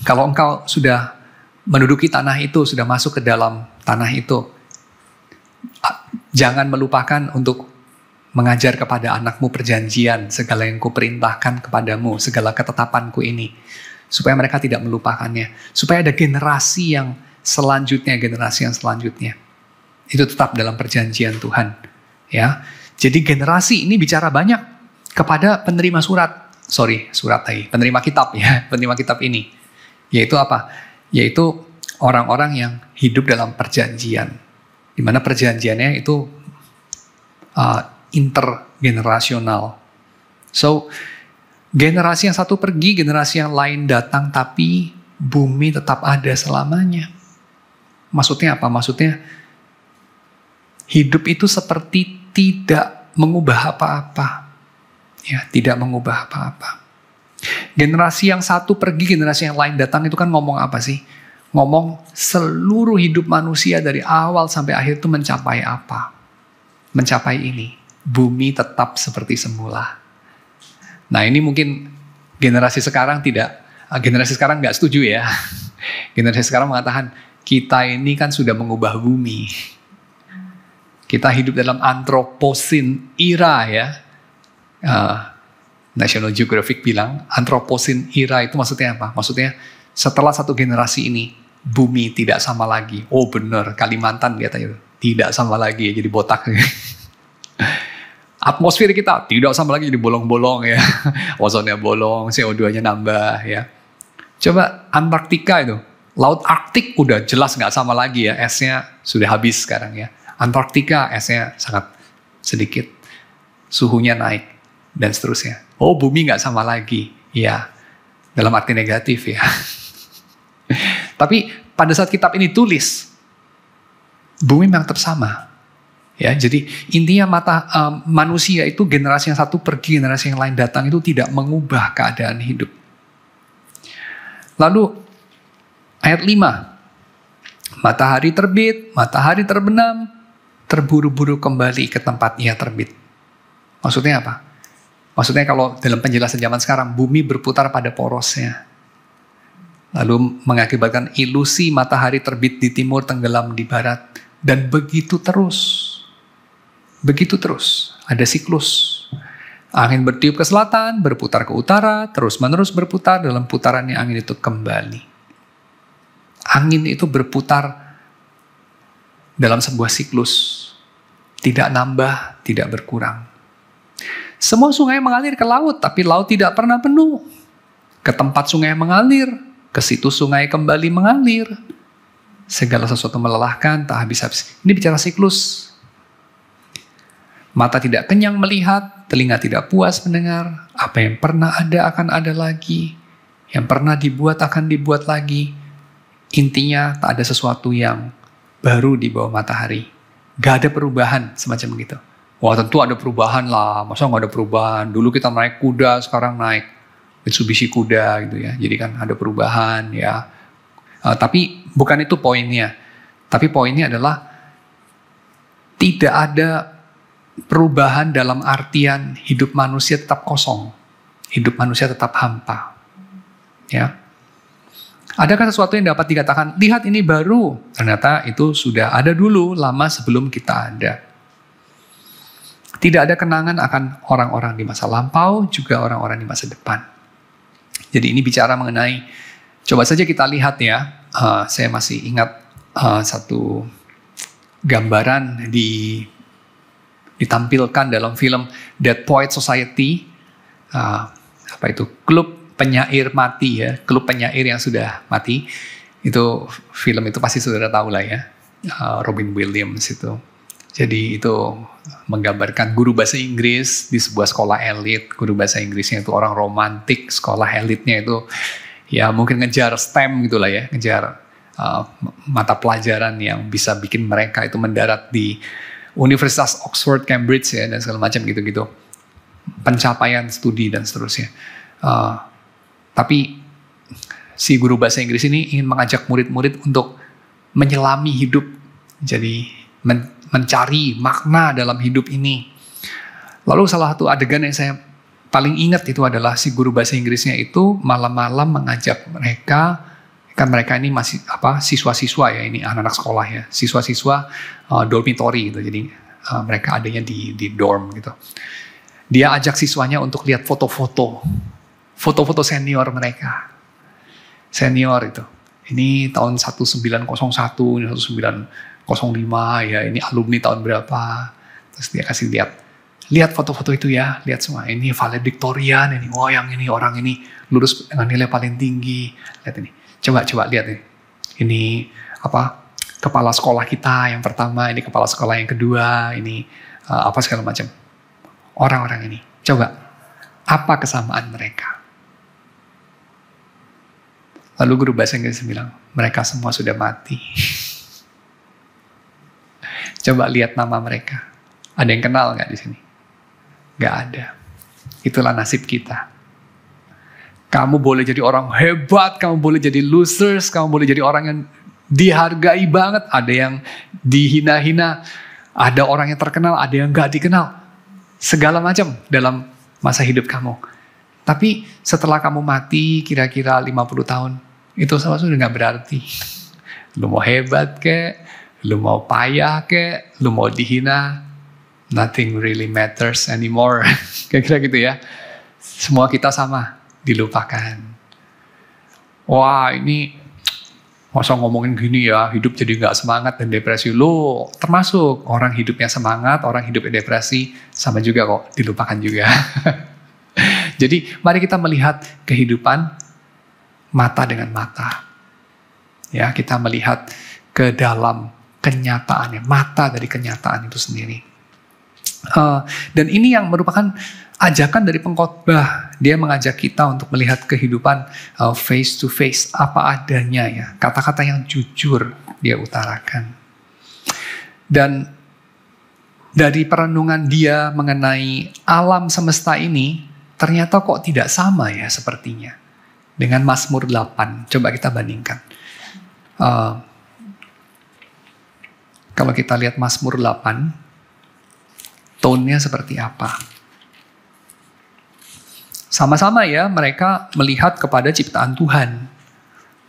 S1: kalau engkau sudah menduduki tanah itu, sudah masuk ke dalam tanah itu, jangan melupakan untuk mengajar kepada anakmu perjanjian, segala yang kuperintahkan kepadamu, segala ketetapanku ini, supaya mereka tidak melupakannya, supaya ada generasi yang selanjutnya, itu tetap dalam perjanjian Tuhan, ya. Jadi generasi ini bicara banyak kepada penerima penerima kitab ya, penerima kitab ini, yaitu apa? Yaitu orang-orang yang hidup dalam perjanjian, di mana perjanjiannya itu intergenerasional. So, generasi yang satu pergi, generasi yang lain datang, tapi bumi tetap ada selamanya. Maksudnya apa? Maksudnya hidup itu seperti tidak mengubah apa-apa. Ya, tidak mengubah apa-apa. Generasi yang satu pergi, generasi yang lain datang, itu kan ngomong apa sih? Ngomong seluruh hidup manusia dari awal sampai akhir itu mencapai apa? Mencapai ini. Bumi tetap seperti semula. Nah, ini mungkin generasi sekarang nggak setuju ya. Generasi sekarang mengatakan, kita ini kan sudah mengubah bumi. Kita hidup dalam Anthropocene era ya. National Geographic bilang Anthropocene era itu maksudnya apa? Maksudnya setelah satu generasi ini bumi tidak sama lagi. Oh benar, Kalimantan lihat aja, tidak sama lagi ya, jadi botak. Atmosfer kita tidak sama lagi, jadi bolong-bolong ya. Ozonnya bolong, CO2-nya nambah ya. Coba Antartika itu, Laut Arktik udah jelas nggak sama lagi ya, esnya sudah habis sekarang ya. Antartika esnya sangat sedikit, suhunya naik dan seterusnya. Oh bumi nggak sama lagi, ya dalam arti negatif ya. Tapi pada saat kitab ini tulis, bumi memang tetap sama. Ya, jadi intinya manusia itu generasi yang satu pergi, generasi yang lain datang itu tidak mengubah keadaan hidup. Lalu ayat 5. Matahari terbit, matahari terbenam, terburu-buru kembali ke tempat ia terbit. Maksudnya apa? Maksudnya kalau dalam penjelasan zaman sekarang, bumi berputar pada porosnya. Lalu mengakibatkan ilusi matahari terbit di timur, tenggelam di barat. Dan begitu terus. Begitu terus. Ada siklus. Angin bertiup ke selatan, berputar ke utara, terus-menerus berputar, dalam putarannya angin itu kembali. Angin itu berputar dalam sebuah siklus. Tidak nambah, tidak berkurang. Semua sungai mengalir ke laut, tapi laut tidak pernah penuh. Ke tempat sungai mengalir, ke situ sungai kembali mengalir. Segala sesuatu melelahkan, tak habis-habis. Ini bicara siklus. Mata tidak kenyang melihat, telinga tidak puas mendengar. Apa yang pernah ada akan ada lagi. Yang pernah dibuat akan dibuat lagi. Intinya tak ada sesuatu yang baru di bawah matahari. Gak ada perubahan semacam begitu. Wah, tentu ada perubahan lah. Masa gak ada perubahan? Dulu kita naik kuda, sekarang naik Mitsubishi kuda gitu ya. Jadi kan ada perubahan ya. Tapi bukan itu poinnya. Tapi poinnya adalah tidak ada perubahan dalam artian hidup manusia tetap kosong. Hidup manusia tetap hampa. Ya. Adakah sesuatu yang dapat dikatakan, lihat ini baru? Ternyata itu sudah ada dulu, lama sebelum kita ada. Tidak ada kenangan akan orang-orang di masa lampau, juga orang-orang di masa depan. Jadi ini bicara mengenai, coba saja kita lihat ya, saya masih ingat satu gambaran ditampilkan dalam film Dead Poets Society, apa itu, klub penyair mati ya, klub penyair yang sudah mati. Itu film itu pasti saudara tahu lah ya, Robin Williams itu. Jadi itu menggambarkan guru bahasa Inggris di sebuah sekolah elit. Guru bahasa Inggrisnya itu orang romantik, sekolah elitnya itu ya mungkin ngejar STEM gitulah ya, ngejar mata pelajaran yang bisa bikin mereka itu mendarat di Universitas Oxford, Cambridge ya, dan segala macam gitu-gitu. Pencapaian studi dan seterusnya. Tapi si guru bahasa Inggris ini ingin mengajak murid-murid untuk menyelami hidup. Jadi mencari makna dalam hidup ini. Lalu salah satu adegan yang saya paling ingat itu adalah si guru bahasa Inggrisnya itu malam-malam mengajak mereka, kan mereka ini masih siswa-siswa ya, ini anak-anak sekolah ya, siswa-siswa dormitory gitu. Jadi mereka adanya di dorm gitu. Dia ajak siswanya untuk lihat foto-foto senior mereka. Senior itu. Ini tahun 1901, ini 1905 ya, ini alumni tahun berapa. Terus dia kasih lihat foto-foto itu ya, lihat semua. Ini valedictorian, ini yang ini orang ini lulus dengan nilai paling tinggi. Lihat ini. Coba lihat nih. Ini kepala sekolah kita yang pertama, ini kepala sekolah yang kedua, ini segala macam. Orang-orang ini. Coba apa kesamaan mereka? Lalu guru bahasa Inggris bilang, mereka semua sudah mati. Coba lihat nama mereka. Ada yang kenal nggak di sini? Nggak ada. Itulah nasib kita. Kamu boleh jadi orang hebat, kamu boleh jadi losers, kamu boleh jadi orang yang dihargai banget, ada yang dihina-hina, ada orang yang terkenal, ada yang nggak dikenal. Segala macam dalam masa hidup kamu. Tapi setelah kamu mati kira-kira 50 tahun, itu sama sudah nggak berarti. Lu mau hebat kek, lu mau payah kek, lu mau dihina, nothing really matters anymore. Kira-kira gitu ya. Semua kita sama, dilupakan. Wah, ini masa ngomongin gini ya, hidup jadi nggak semangat dan depresi. Lu termasuk orang hidupnya semangat, orang hidupnya depresi, sama juga kok, dilupakan juga. Jadi mari kita melihat kehidupan mata dengan mata. Ya, kita melihat ke dalam kenyataannya, mata dari kenyataan itu sendiri. Dan ini yang merupakan ajakan dari pengkhotbah. Dia mengajak kita untuk melihat kehidupan face to face, apa adanya ya. Kata-kata yang jujur dia utarakan. Dan dari perenungan dia mengenai alam semesta ini, ternyata kok tidak sama ya sepertinya dengan Mazmur 8. Coba kita bandingkan. Kalau kita lihat Mazmur 8, tone-nya seperti apa? Sama-sama ya, mereka melihat kepada ciptaan Tuhan.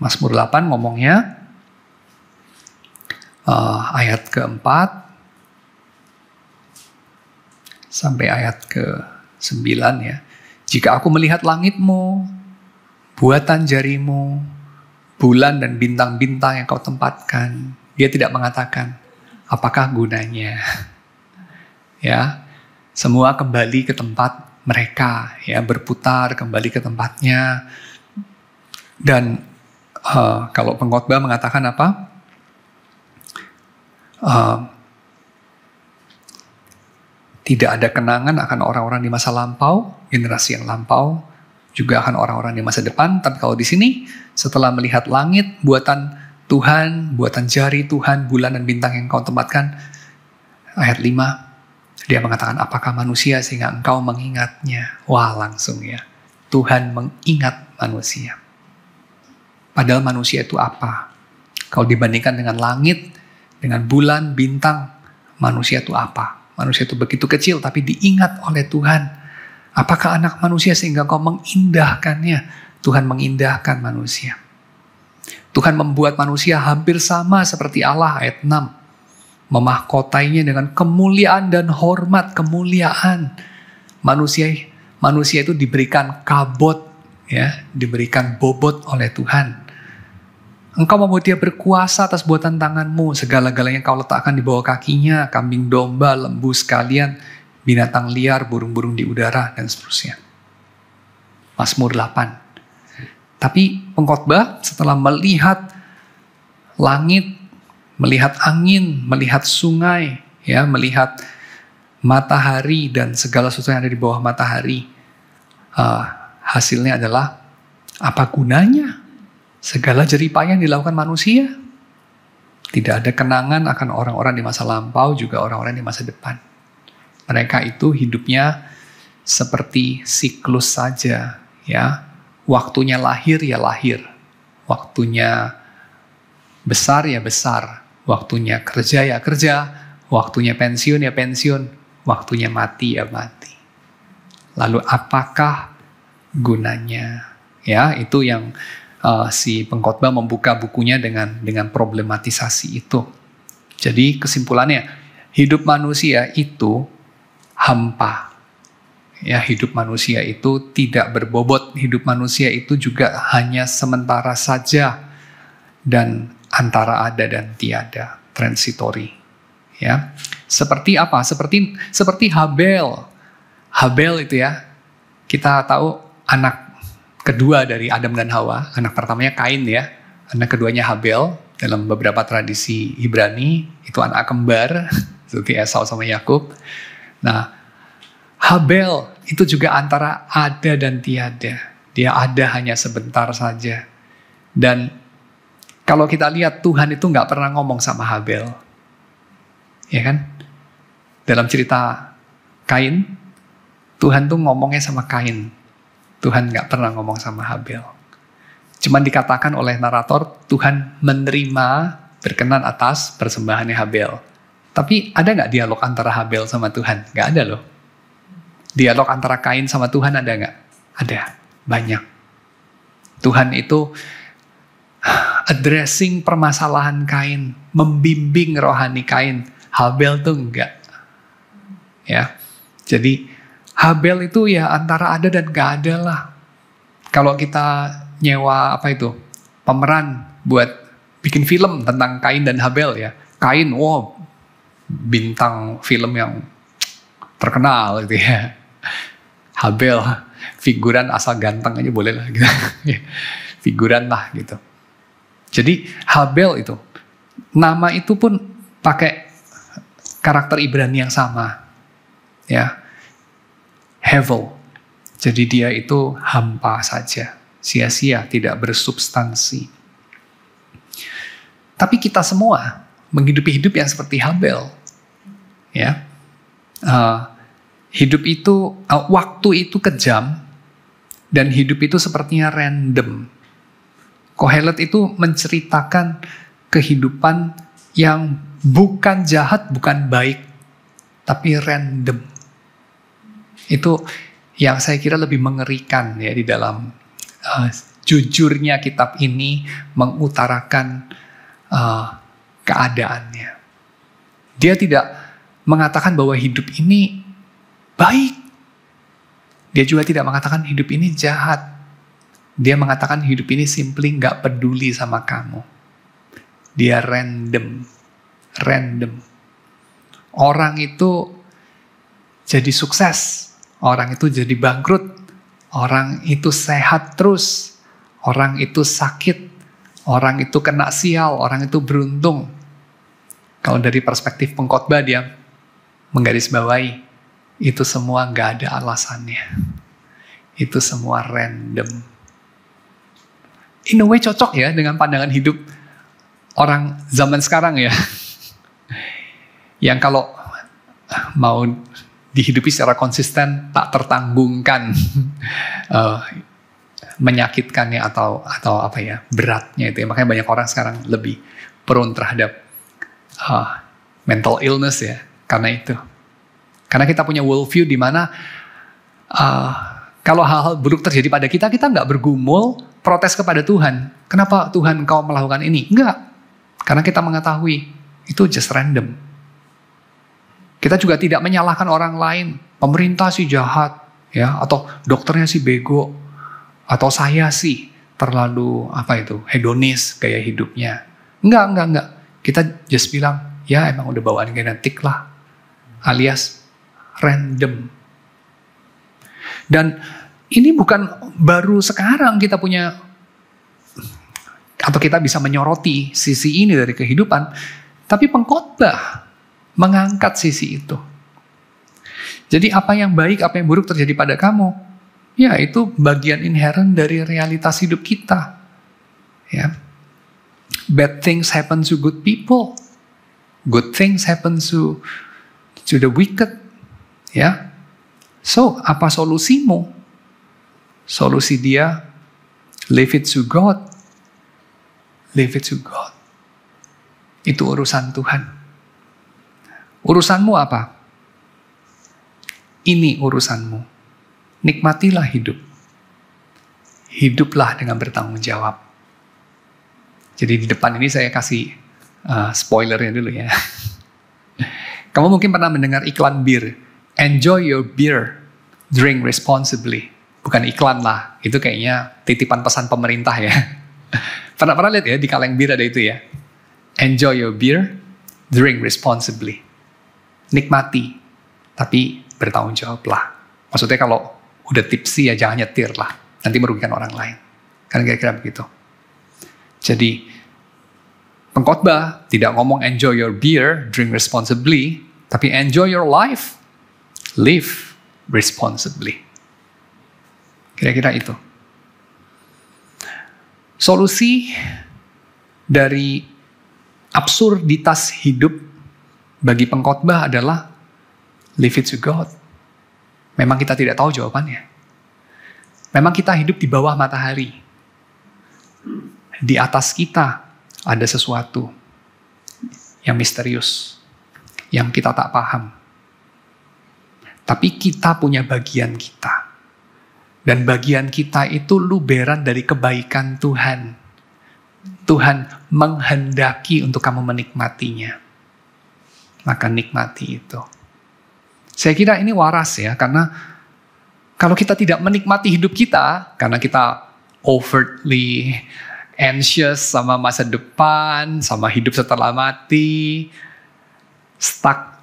S1: Mazmur 8 ngomongnya, ayat keempat sampai ayat ke-9 ya. Jika aku melihat langitmu, buatan jarimu, bulan dan bintang-bintang yang kau tempatkan, dia tidak mengatakan, apakah gunanya? Ya, semua kembali ke tempat mereka, ya, berputar kembali ke tempatnya. Dan kalau pengkhotbah mengatakan apa? Tidak ada kenangan akan orang-orang di masa lampau, generasi yang lampau, juga akan orang-orang di masa depan. Tapi kalau di sini, setelah melihat langit, buatan Tuhan, buatan jari Tuhan, bulan dan bintang yang kau tempatkan, ayat 5, dia mengatakan, apakah manusia sehingga engkau mengingatnya? Wah, langsung ya. Tuhan mengingat manusia. Padahal manusia itu apa? Kalau dibandingkan dengan langit, dengan bulan, bintang, manusia itu apa? Manusia itu begitu kecil tapi diingat oleh Tuhan. Apakah anak manusia sehingga kau mengindahkannya? Tuhan mengindahkan manusia. Tuhan membuat manusia hampir sama seperti Allah, ayat 6. Memahkotainya dengan kemuliaan dan hormat, kemuliaan. Manusia itu diberikan kabot, ya, diberikan bobot oleh Tuhan. Engkau membuat dia berkuasa atas buatan tanganmu, segala-galanya kau letakkan di bawah kakinya, kambing domba, lembu sekalian, binatang liar, burung-burung di udara, dan seterusnya. Mazmur 8. Tapi pengkhotbah setelah melihat langit, melihat angin, melihat sungai, ya, melihat matahari dan segala sesuatu yang ada di bawah matahari, hasilnya adalah apa gunanya segala jeripaya yang dilakukan manusia? Tidak ada kenangan akan orang-orang di masa lampau, juga orang-orang di masa depan. Mereka itu hidupnya seperti siklus saja, ya. Waktunya lahir ya lahir, waktunya besar ya besar, waktunya kerja ya kerja, waktunya pensiun ya pensiun, waktunya mati ya mati. Lalu apakah gunanya? Ya, itu yang si pengkhotbah membuka bukunya dengan problematisasi itu. Jadi kesimpulannya, hidup manusia itu hampa. Ya, hidup manusia itu tidak berbobot. Hidup manusia itu juga hanya sementara saja dan antara ada dan tiada, transitory. Ya, seperti apa? Seperti Habel. Habel itu ya, kita tahu anak kedua dari Adam dan Hawa. Anak pertamanya Kain ya, anak keduanya Habel. Dalam beberapa tradisi Ibrani itu anak kembar, seperti Esau sama Yakub. Nah, Habel itu juga antara ada dan tiada. Dia ada hanya sebentar saja. Dan kalau kita lihat, Tuhan itu nggak pernah ngomong sama Habel. Ya kan? Dalam cerita Kain, Tuhan tuh ngomongnya sama Kain. Tuhan nggak pernah ngomong sama Habel. Cuman dikatakan oleh narator, Tuhan menerima berkenan atas persembahannya Habel. Tapi ada nggak dialog antara Habel sama Tuhan? Nggak ada loh. Dialog antara Kain sama Tuhan ada nggak? Ada, banyak. Tuhan itu addressing permasalahan Kain, membimbing rohani Kain. Habel tuh enggak. Ya, jadi Habel itu ya antara ada dan nggak ada lah. Kalau kita nyewa pemeran buat bikin film tentang Kain dan Habel ya. Kain, wow, bintang film yang terkenal gitu ya. Habel, figuran asal ganteng aja boleh lah gitu. Figuran lah gitu. Jadi Habel itu, nama itu pun pakai karakter Ibrani yang sama. Ya, Hevel. Jadi dia itu hampa saja, sia-sia, tidak bersubstansi. Tapi kita semua menghidupi hidup yang seperti Habel. Ya, hidup itu, waktu itu kejam, Dan hidup itu sepertinya random. Kohelet itu menceritakan kehidupan yang bukan jahat, bukan baik, tapi random. Itu yang saya kira lebih mengerikan ya di dalam jujurnya kitab ini mengutarakan keadaannya. Dia tidak mengatakan bahwa hidup ini baik. Dia juga tidak mengatakan hidup ini jahat. Dia mengatakan hidup ini simply gak peduli sama kamu. Dia random. Orang itu jadi sukses. Orang itu jadi bangkrut. Orang itu sehat terus. Orang itu sakit. Orang itu kena sial. Orang itu beruntung. Kalau dari perspektif pengkhotbah dia menggarisbawahi. Itu semua gak ada alasannya. Itu semua random. In a way cocok ya dengan pandangan hidup orang zaman sekarang ya. Yang kalau mau dihidupi secara konsisten tak tertanggungkan menyakitkannya atau apa ya, beratnya itu ya. Makanya banyak orang sekarang lebih prone terhadap mental illness ya karena itu. Karena kita punya worldview di mana kalau hal-hal buruk terjadi pada kita nggak bergumul protes kepada Tuhan. Kenapa Tuhan kau melakukan ini? Enggak. Karena kita mengetahui itu just random. Kita juga tidak menyalahkan orang lain. Pemerintah sih jahat, ya, atau dokternya sih bego, atau saya sih terlalu hedonis gaya hidupnya. Enggak. Kita just bilang, ya emang udah bawaan genetik lah, alias random. Dan ini bukan baru sekarang kita punya atau kita bisa menyoroti sisi ini dari kehidupan, tapi pengkhotbah mengangkat sisi itu. Jadi apa yang baik, apa yang buruk terjadi pada kamu, ya itu bagian inherent dari realitas hidup kita. Ya. Bad things happen to good people. Good things happen to the wicked. Ya. So, apa solusimu? Solusi dia, leave it to God. Leave it to God. Itu urusan Tuhan. Urusanmu apa? Ini urusanmu. Nikmatilah hidup. Hiduplah dengan bertanggung jawab. Jadi di depan ini saya kasih spoilernya dulu ya. Kamu mungkin pernah mendengar iklan bir. Enjoy your beer, drink responsibly. Bukan iklan lah, itu kayaknya titipan pesan pemerintah ya. Pernah lihat ya di kaleng bir ada itu ya. Enjoy your beer, drink responsibly. Nikmati, tapi bertanggung jawab lah. Maksudnya kalau udah tipsy ya jangan nyetir lah. Nanti merugikan orang lain. Kan kira-kira begitu. Jadi pengkhotbah tidak ngomong enjoy your beer, drink responsibly, tapi enjoy your life, live responsibly. Kira-kira itu. Solusi dari absurditas hidup bagi pengkhotbah adalah leave it to God. Memang kita tidak tahu jawabannya. Memang kita hidup di bawah matahari. Di atas kita ada sesuatu yang misterius, yang kita tak paham. Tapi kita punya bagian kita. Dan bagian kita itu luberan dari kebaikan Tuhan. Tuhan menghendaki untuk kamu menikmatinya. Maka nikmati itu. Saya kira ini waras ya, karena kalau kita tidak menikmati hidup kita, karena kita overtly anxious sama masa depan, sama hidup setelah mati, stuck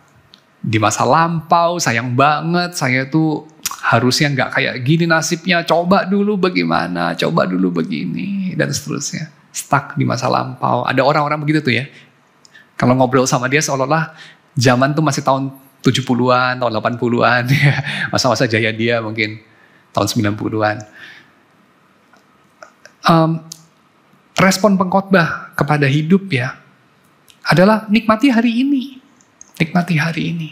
S1: di masa lampau, sayang banget, saya tuh harusnya nggak kayak gini nasibnya, coba dulu bagaimana, coba dulu begini, dan seterusnya. Stuck di masa lampau. Ada orang-orang begitu tuh ya. Kalau ngobrol sama dia seolah-olah zaman tuh masih tahun 70-an, tahun 80-an, masa-masa jaya dia mungkin tahun 90-an. Respon pengkhotbah kepada hidup ya adalah nikmati hari ini. Nikmati hari ini.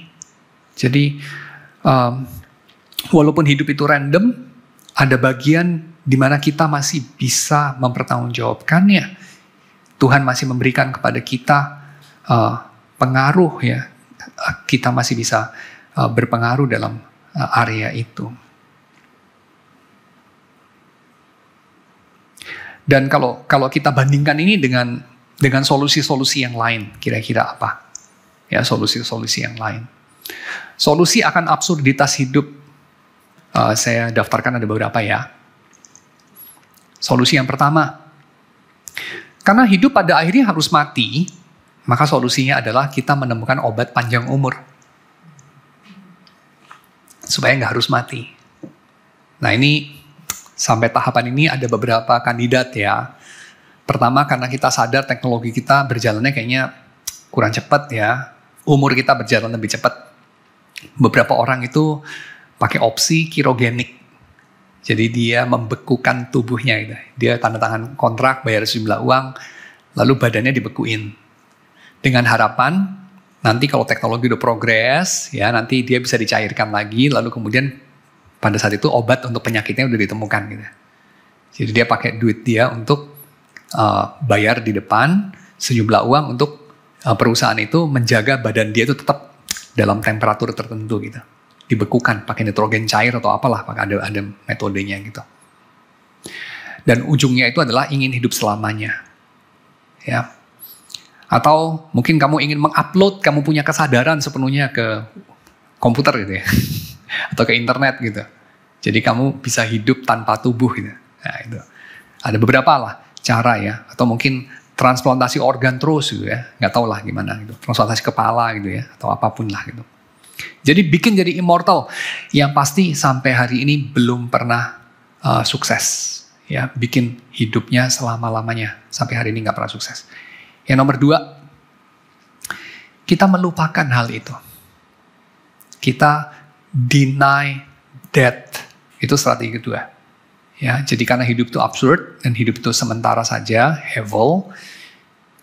S1: Jadi walaupun hidup itu random, ada bagian di mana kita masih bisa mempertanggungjawabkannya. Tuhan masih memberikan kepada kita pengaruh ya. Kita masih bisa berpengaruh dalam area itu. Dan kalau kita bandingkan ini dengan solusi-solusi yang lain, kira-kira apa? Ya, solusi-solusi yang lain. Solusi akan absurditas hidup. Saya daftarkan ada beberapa ya. Solusi yang pertama, karena hidup pada akhirnya harus mati, maka solusinya adalah kita menemukan obat panjang umur. Supaya nggak harus mati. Nah ini, sampai tahapan ini ada beberapa kandidat ya. Pertama karena kita sadar teknologi kita berjalannya kayaknya kurang cepat ya. Umur kita berjalan lebih cepat. Beberapa orang itu pakai opsi kirogenik. Jadi dia membekukan tubuhnya gitu. Dia tanda tangan kontrak, bayar sejumlah uang, lalu badannya dibekuin. Dengan harapan nanti kalau teknologi udah progres, ya nanti dia bisa dicairkan lagi, lalu kemudian pada saat itu obat untuk penyakitnya udah ditemukan gitu. Jadi dia pakai duit dia untuk bayar di depan sejumlah uang untuk perusahaan itu menjaga badan dia itu tetap dalam temperatur tertentu gitu. Dibekukan pakai nitrogen cair atau apalah, ada metodenya gitu. Dan ujungnya itu adalah ingin hidup selamanya. Ya. Atau mungkin kamu ingin mengupload, kamu punya kesadaran sepenuhnya ke komputer gitu ya. Atau ke internet gitu. Jadi kamu bisa hidup tanpa tubuh gitu. Nah itu. Ada beberapa lah cara ya. Atau mungkin transplantasi organ terus gitu ya. Nggak tahu lah gimana gitu. Transplantasi kepala gitu ya. Atau apapun lah gitu. Jadi bikin jadi immortal. Yang pasti sampai hari ini belum pernah sukses. Ya, bikin hidupnya selama-lamanya. Sampai hari ini nggak pernah sukses. Yang nomor 2, kita melupakan hal itu. Kita deny death. Itu strategi kedua. Ya, jadi karena hidup itu absurd dan hidup itu sementara saja, hevel,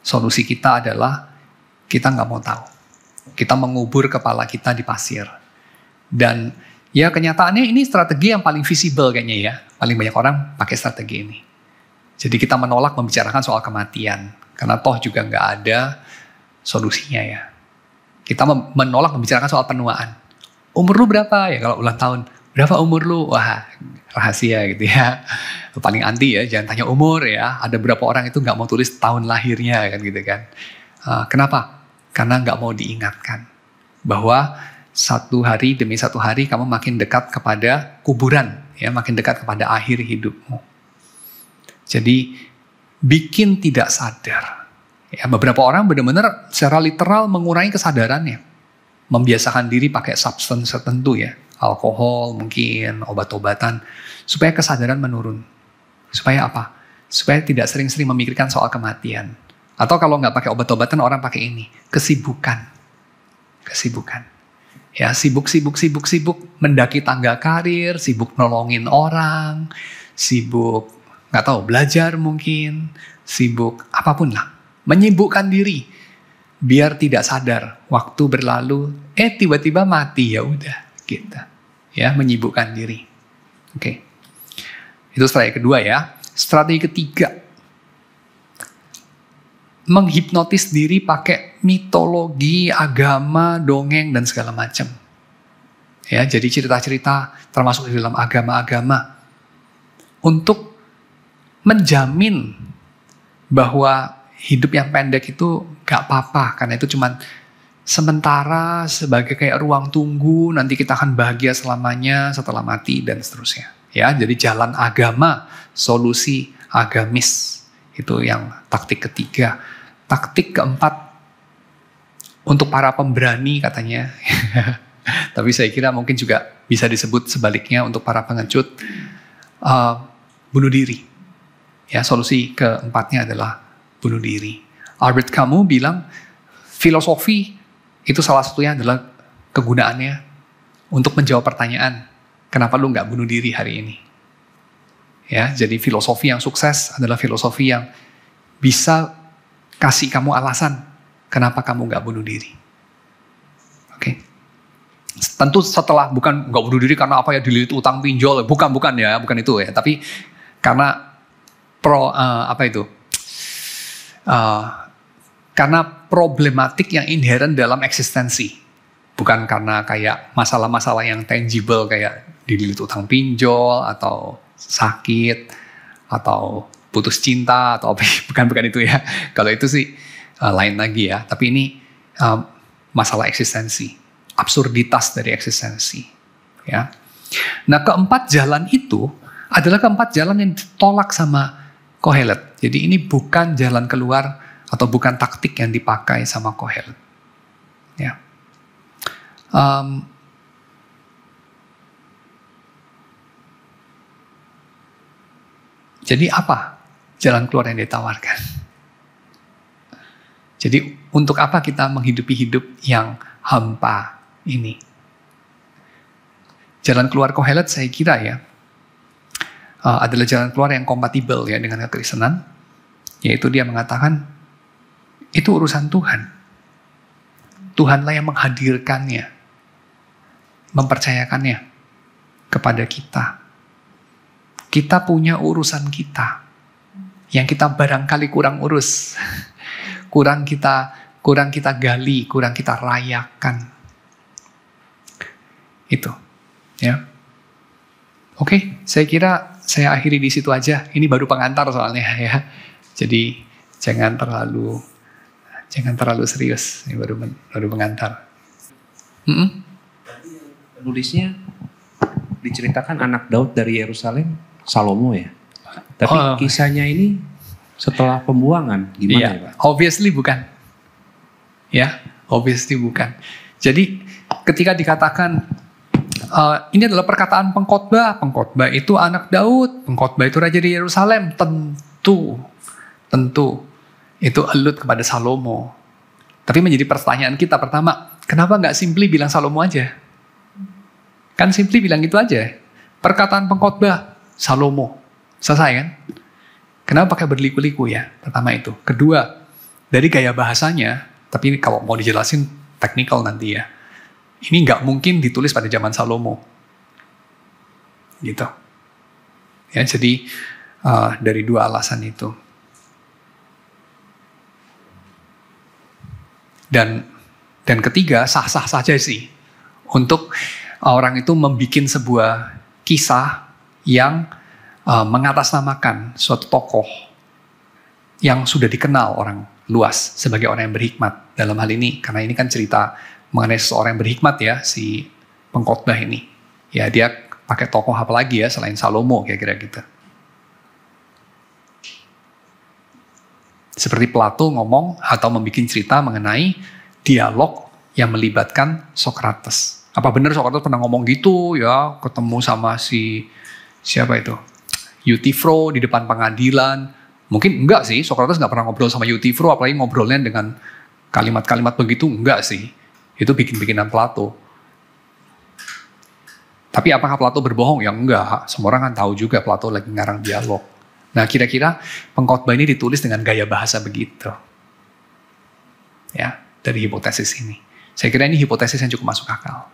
S1: solusi kita adalah kita nggak mau tahu. Kita mengubur kepala kita di pasir. Dan ya kenyataannya ini strategi yang paling visible kayaknya ya. Paling banyak orang pakai strategi ini. Jadi kita menolak membicarakan soal kematian. Karena toh juga nggak ada solusinya ya. Kita menolak membicarakan soal penuaan. Umur lu berapa ya kalau ulang tahun? Berapa umur lu? Wah rahasia gitu ya. Paling anti ya, jangan tanya umur ya. Ada berapa orang itu nggak mau tulis tahun lahirnya kan gitu kan. Kenapa? Karena nggak mau diingatkan bahwa satu hari demi satu hari kamu makin dekat kepada kuburan, ya, makin dekat kepada akhir hidupmu. Jadi bikin tidak sadar. Ya, beberapa orang benar-benar secara literal mengurangi kesadarannya, membiasakan diri pakai substance tertentu ya, alkohol mungkin, obat-obatan, supaya kesadaran menurun. Supaya apa? Supaya tidak sering-sering memikirkan soal kematian. Atau kalau nggak pakai obat-obatan orang pakai ini, kesibukan. Ya, sibuk, mendaki tangga karir, sibuk nolongin orang, sibuk, nggak tahu, belajar mungkin, sibuk apapun lah. Menyibukkan diri, biar tidak sadar, waktu berlalu, tiba-tiba mati, ya udah, gitu. Ya, menyibukkan diri. Oke. Itu strategi kedua ya. Strategi ketiga, menghipnotis diri pakai mitologi, agama, dongeng, dan segala macam. Ya, jadi cerita-cerita termasuk di dalam agama-agama untuk menjamin bahwa hidup yang pendek itu gak apa-apa, karena itu cuma sementara, sebagai kayak ruang tunggu, nanti kita akan bahagia selamanya setelah mati dan seterusnya. Ya, jadi jalan agama, solusi agamis. Itu yang taktik ketiga. Taktik keempat, untuk para pemberani katanya. Tapi saya kira mungkin juga bisa disebut sebaliknya untuk para pengecut. Bunuh diri. Ya, solusi keempatnya adalah bunuh diri. Albert Camus bilang, filosofi itu salah satunya adalah kegunaannya untuk menjawab pertanyaan, kenapa lu nggak bunuh diri hari ini? Ya, jadi filosofi yang sukses adalah filosofi yang bisa kasih kamu alasan kenapa kamu nggak bunuh diri. Oke. tentu setelah nggak bunuh diri karena apa ya, dililit utang pinjol, bukan itu ya, tapi karena karena problematik yang inherent dalam eksistensi, bukan karena kayak masalah-masalah yang tangible kayak dililit utang pinjol atau sakit atau putus cinta atau apa, bukan itu ya. Kalau itu sih lain lagi ya. Tapi ini masalah eksistensi, absurditas dari eksistensi. Ya. Nah, keempat jalan itu adalah keempat jalan yang ditolak sama Kohelet. Jadi ini bukan jalan keluar atau bukan taktik yang dipakai sama Kohelet. Ya. Jadi apa jalan keluar yang ditawarkan? Jadi untuk apa kita menghidupi hidup yang hampa ini? Jalan keluar Kohelet saya kira ya adalah jalan keluar yang kompatibel ya dengan kekristenan, yaitu dia mengatakan itu urusan Tuhan. Tuhanlah yang menghadirkannya, mempercayakannya kepada kita. Kita punya urusan kita yang kita barangkali kurang urus, kurang kita gali, kurang kita rayakan. Itu, ya. Oke, saya kira saya akhiri di situ aja. Ini baru pengantar soalnya ya. Jadi jangan terlalu serius. Ini baru pengantar.
S3: Penulisnya diceritakan anak Daud dari Yerusalem, Salomo ya. Tapi kisahnya ini setelah pembuangan gimana ya Pak?
S1: Obviously bukan. Ya, obviously bukan. Jadi ketika dikatakan ini adalah perkataan pengkhotbah. Pengkhotbah itu anak Daud, pengkhotbah itu raja di Yerusalem. Tentu itu allude kepada Salomo. Tapi menjadi pertanyaan kita pertama, kenapa nggak simply bilang Salomo aja? Kan simply bilang gitu aja. Perkataan pengkhotbah Salomo, selesai kan? Kenapa pakai berliku-liku ya? Pertama itu. Kedua, dari gaya bahasanya, tapi kalau mau dijelasin teknikal nanti ya. Ini nggak mungkin ditulis pada zaman Salomo. Gitu. Ya, jadi dari dua alasan itu. Dan ketiga, sah-sah saja sih. Untuk orang itu membuat sebuah kisah yang mengatasnamakan suatu tokoh yang sudah dikenal orang luas sebagai orang yang berhikmat. Dalam hal ini, karena ini kan cerita mengenai seseorang yang berhikmat ya, si pengkhotbah ini. Ya, dia pakai tokoh apa lagi ya selain Salomo kira-kira gitu. Seperti Plato ngomong atau membuat cerita mengenai dialog yang melibatkan Socrates. Apa benar Socrates pernah ngomong gitu ya, ketemu sama siapa itu? Euthyphro di depan pengadilan. Mungkin enggak sih, Socrates nggak pernah ngobrol sama Euthyphro, apalagi ngobrolnya dengan kalimat-kalimat begitu, enggak sih. Itu bikin-bikinan Plato. Tapi apakah Plato berbohong? Ya enggak. Semua orang kan tahu juga Plato lagi ngarang dialog. Nah, kira-kira pengkhotbah ini ditulis dengan gaya bahasa begitu. Ya, dari hipotesis ini. Saya kira ini hipotesis yang cukup masuk akal.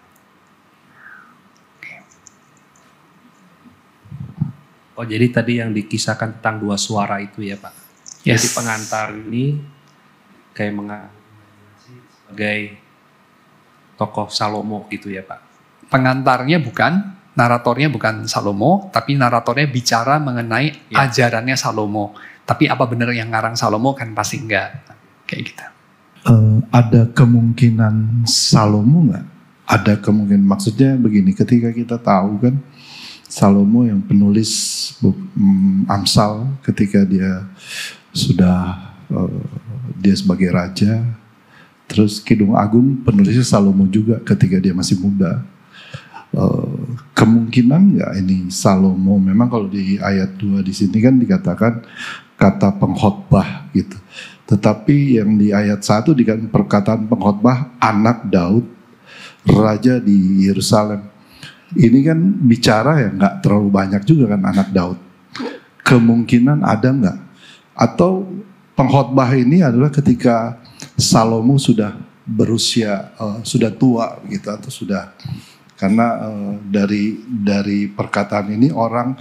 S3: Oh, jadi tadi yang dikisahkan tentang dua suara itu ya Pak.
S1: Yes.
S3: Jadi pengantar ini kayak sebagai tokoh Salomo gitu ya Pak.
S1: Pengantarnya bukan, naratornya bukan Salomo, tapi naratornya bicara mengenai ajarannya Salomo. Tapi apa benar yang ngarang Salomo kan pasti enggak. Kayak gitu.
S2: Ada kemungkinan Salomo nggak? Ada kemungkinan, maksudnya begini, ketika kita tahu kan Salomo yang penulis Amsal ketika dia sudah dia sebagai raja, terus Kidung Agung penulisnya Salomo juga ketika dia masih muda. Kemungkinan nggak ini Salomo, memang kalau di ayat 2 di sini kan dikatakan kata pengkhotbah gitu. Tetapi yang di ayat 1 dikatakan perkataan pengkhotbah anak Daud, raja di Yerusalem. Ini kan bicara ya nggak terlalu banyak juga kan anak Daud. Kemungkinan ada nggak? Atau pengkhotbah ini adalah ketika Salomo sudah berusia sudah tua gitu atau sudah, karena dari perkataan ini orang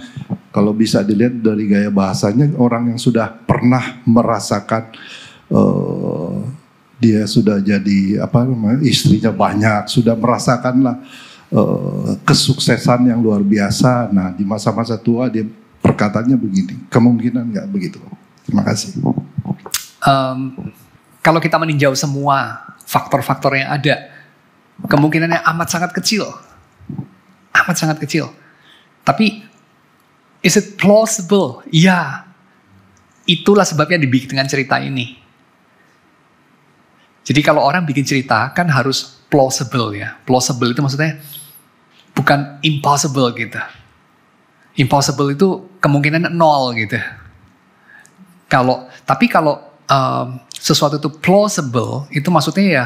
S2: kalau bisa dilihat dari gaya bahasanya, orang yang sudah pernah merasakan dia sudah jadi istrinya banyak, sudah merasakanlah kesuksesan yang luar biasa. Nah di masa-masa tua dia perkataannya begini, kemungkinan nggak begitu? Terima kasih.
S1: Kalau kita meninjau semua faktor-faktor yang ada, kemungkinannya amat sangat kecil. Amat sangat kecil. Tapi, is it plausible? Iya. Itulah sebabnya dibikinkan cerita ini. Jadi kalau orang bikin cerita, kan harus plausible ya. Plausible itu maksudnya bukan impossible gitu. Impossible itu kemungkinan 0 gitu. Tapi kalau sesuatu itu plausible, itu maksudnya ya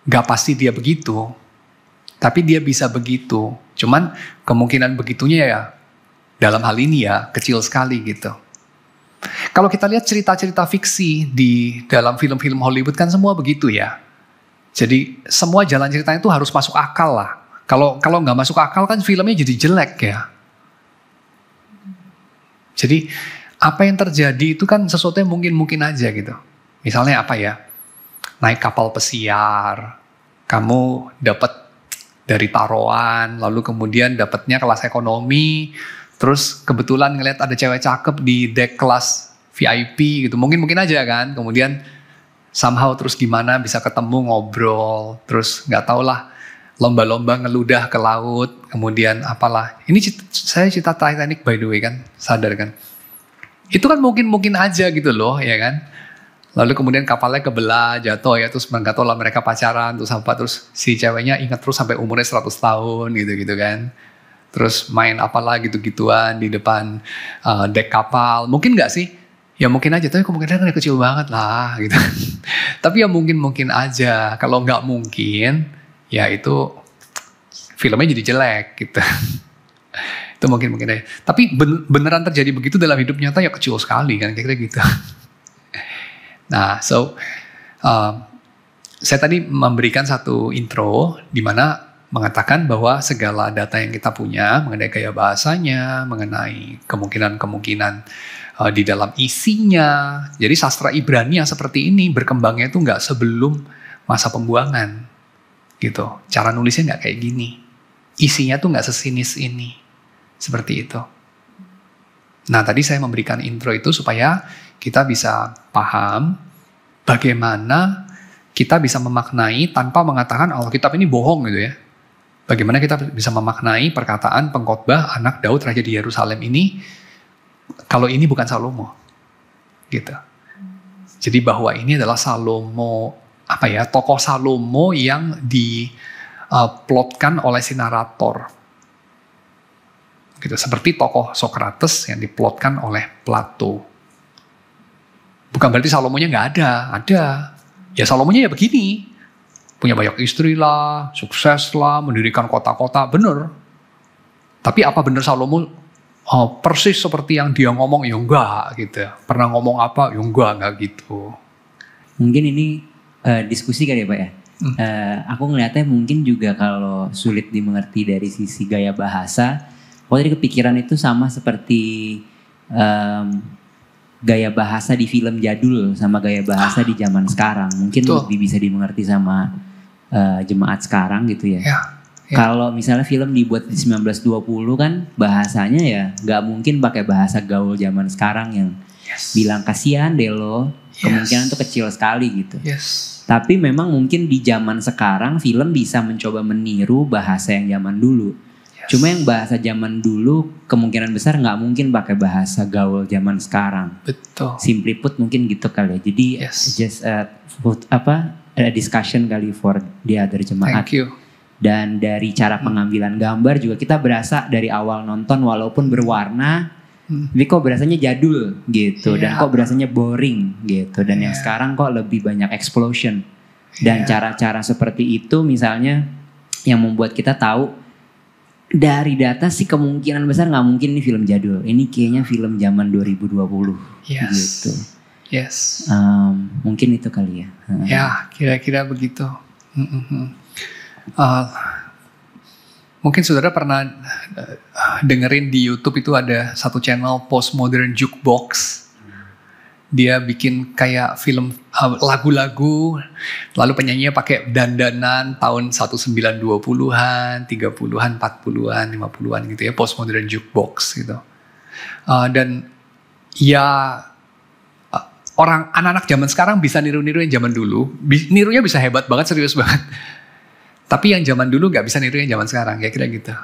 S1: gak pasti dia begitu, tapi dia bisa begitu. Cuman kemungkinan begitunya ya dalam hal ini ya kecil sekali gitu. Kalau kita lihat cerita-cerita fiksi di dalam film-film Hollywood kan semua begitu ya. Jadi semua jalan ceritanya itu harus masuk akal lah. Kalau nggak masuk akal kan filmnya jadi jelek ya. Jadi apa yang terjadi itu kan sesuatu yang mungkin aja gitu. Misalnya apa ya? Naik kapal pesiar, kamu dapat dari taruhan, lalu kemudian dapatnya kelas ekonomi, terus kebetulan ngeliat ada cewek cakep di deck kelas VIP gitu. Mungkin aja kan. Kemudian somehow terus gimana bisa ketemu ngobrol, terus nggak tau lah lomba-lomba ngeludah ke laut, kemudian apalah. Ini saya cerita Titanic by the way kan, sadar kan. Itu kan mungkin aja gitu loh, ya kan. Lalu kemudian kapalnya kebelah, jatuh ya, terus nggak tahu lah mereka pacaran, terus apa, terus si ceweknya ingat terus sampai umurnya 100 tahun gitu kan. Terus main apalah gitu-gituan di depan dek kapal. Mungkin nggak sih? Ya mungkin aja, tapi kemungkinan kecil banget lah gitu. Tapi ya mungkin aja. Kalau nggak mungkin, ya itu filmnya jadi jelek gitu. Itu mungkin aja. Tapi beneran terjadi begitu dalam hidup nyata ya kecil sekali kan, kira-kira gitu. Nah, saya tadi memberikan satu intro di mana mengatakan bahwa segala data yang kita punya mengenai gaya bahasanya, mengenai kemungkinan-kemungkinan di dalam isinya. Jadi sastra Ibrani yang seperti ini berkembangnya itu nggak sebelum masa pembuangan, gitu. Cara nulisnya nggak kayak gini. Isinya tuh nggak sesinis ini, seperti itu. Nah, tadi saya memberikan intro itu supaya kita bisa paham bagaimana kita bisa memaknai tanpa mengatakan Alkitab ini bohong gitu ya. Bagaimana kita bisa memaknai perkataan pengkhotbah anak Daud raja di Yerusalem ini kalau ini bukan Salomo, gitu. Jadi bahwa ini adalah Salomo, tokoh Salomo yang diplotkan oleh si narator. Gitu, seperti tokoh Sokrates yang diplotkan oleh Plato. Bukan berarti Salomonya nggak ada. Ya Salomonya ya begini. Punya banyak istri lah, sukses lah, mendirikan kota-kota, bener. Tapi apa bener Salomo persis seperti yang dia ngomong? Ya enggak gitu. Pernah ngomong apa? Ya enggak gitu.
S4: Mungkin ini diskusi kali ya Pak ya. Aku ngeliatnya mungkin juga kalau sulit dimengerti dari sisi gaya bahasa, kalau tadi kepikiran itu sama seperti gaya bahasa di film jadul sama gaya bahasa di zaman sekarang. Mungkin lebih bisa dimengerti sama jemaat sekarang gitu ya. Kalau misalnya film dibuat di 1920 kan bahasanya ya gak mungkin pakai bahasa gaul zaman sekarang yang bilang kasihan deh lo. Kemungkinan itu kecil sekali gitu. Tapi memang mungkin di zaman sekarang film bisa mencoba meniru bahasa yang zaman dulu. Cuma yang bahasa zaman dulu kemungkinan besar nggak mungkin pakai bahasa gaul zaman sekarang.
S1: Betul.
S4: Simply put mungkin gitu kali ya. Jadi just discussion kali for the other jemaat.
S1: Thank you.
S4: Dan dari cara pengambilan gambar juga kita berasa dari awal nonton walaupun berwarna, tapi kok berasanya jadul gitu. Dan kok berasanya boring gitu. Dan yang sekarang kok lebih banyak explosion. Dan cara-cara seperti itu misalnya yang membuat kita tahu dari data sih kemungkinan besar nggak mungkin ini film jadul. Ini kayaknya film zaman 2020 gitu.
S1: Yes.
S4: Mungkin itu kali ya.
S1: Ya, kira-kira begitu. Mungkin saudara pernah dengerin di YouTube itu ada satu channel Postmodern Jukebox. Dia bikin kayak film lagu-lagu, lalu penyanyinya pakai dandanan tahun 1920-an, 30-an, 40-an, 50-an gitu ya, Postmodern Jukebox gitu. Dan ya anak-anak zaman sekarang bisa niru-niru yang zaman dulu. Nirunya bisa hebat banget, serius banget. Tapi yang zaman dulu gak bisa niru yang zaman sekarang, kira-kira gitu.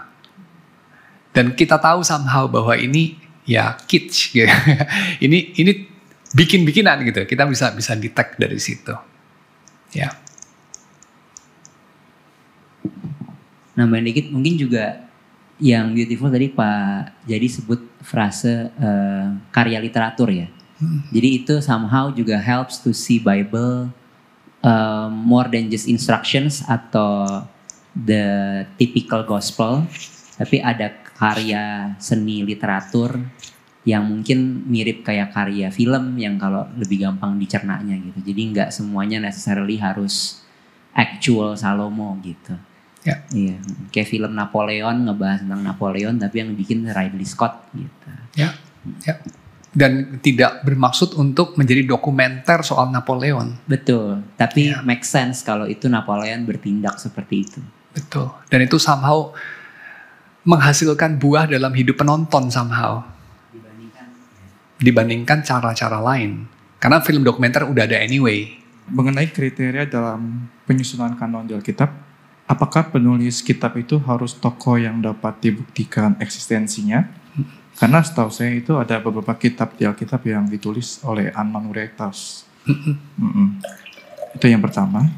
S1: Dan kita tahu somehow bahwa ini ya kitsch gitu. ini bikin-bikinan gitu. Kita bisa detect dari situ. Ya.
S4: Nambahin dikit, mungkin juga yang beautiful tadi Pak Jadi sebut frase karya literatur ya. Jadi itu somehow juga helps to see Bible more than just instructions atau the typical gospel, tapi ada karya seni literatur yang mungkin mirip kayak karya film yang kalau lebih gampang dicernanya gitu. Jadi nggak semuanya necessarily harus actual Salomo gitu.
S1: Ya.
S4: Iya, kayak film Napoleon ngebahas tentang Napoleon tapi yang bikin Ridley Scott gitu.
S1: Ya. Dan tidak bermaksud untuk menjadi dokumenter soal Napoleon.
S4: Betul, tapi make sense kalau itu Napoleon bertindak seperti itu.
S1: Betul, dan itu somehow menghasilkan buah dalam hidup penonton somehow. Dibandingkan cara-cara lain. Karena film dokumenter udah ada anyway.
S5: Mengenai kriteria dalam penyusunan kanon di Alkitab, apakah penulis kitab itu harus tokoh yang dapat dibuktikan eksistensinya? Karena setahu saya itu ada beberapa kitab di Alkitab yang ditulis oleh non-writers. Itu yang pertama.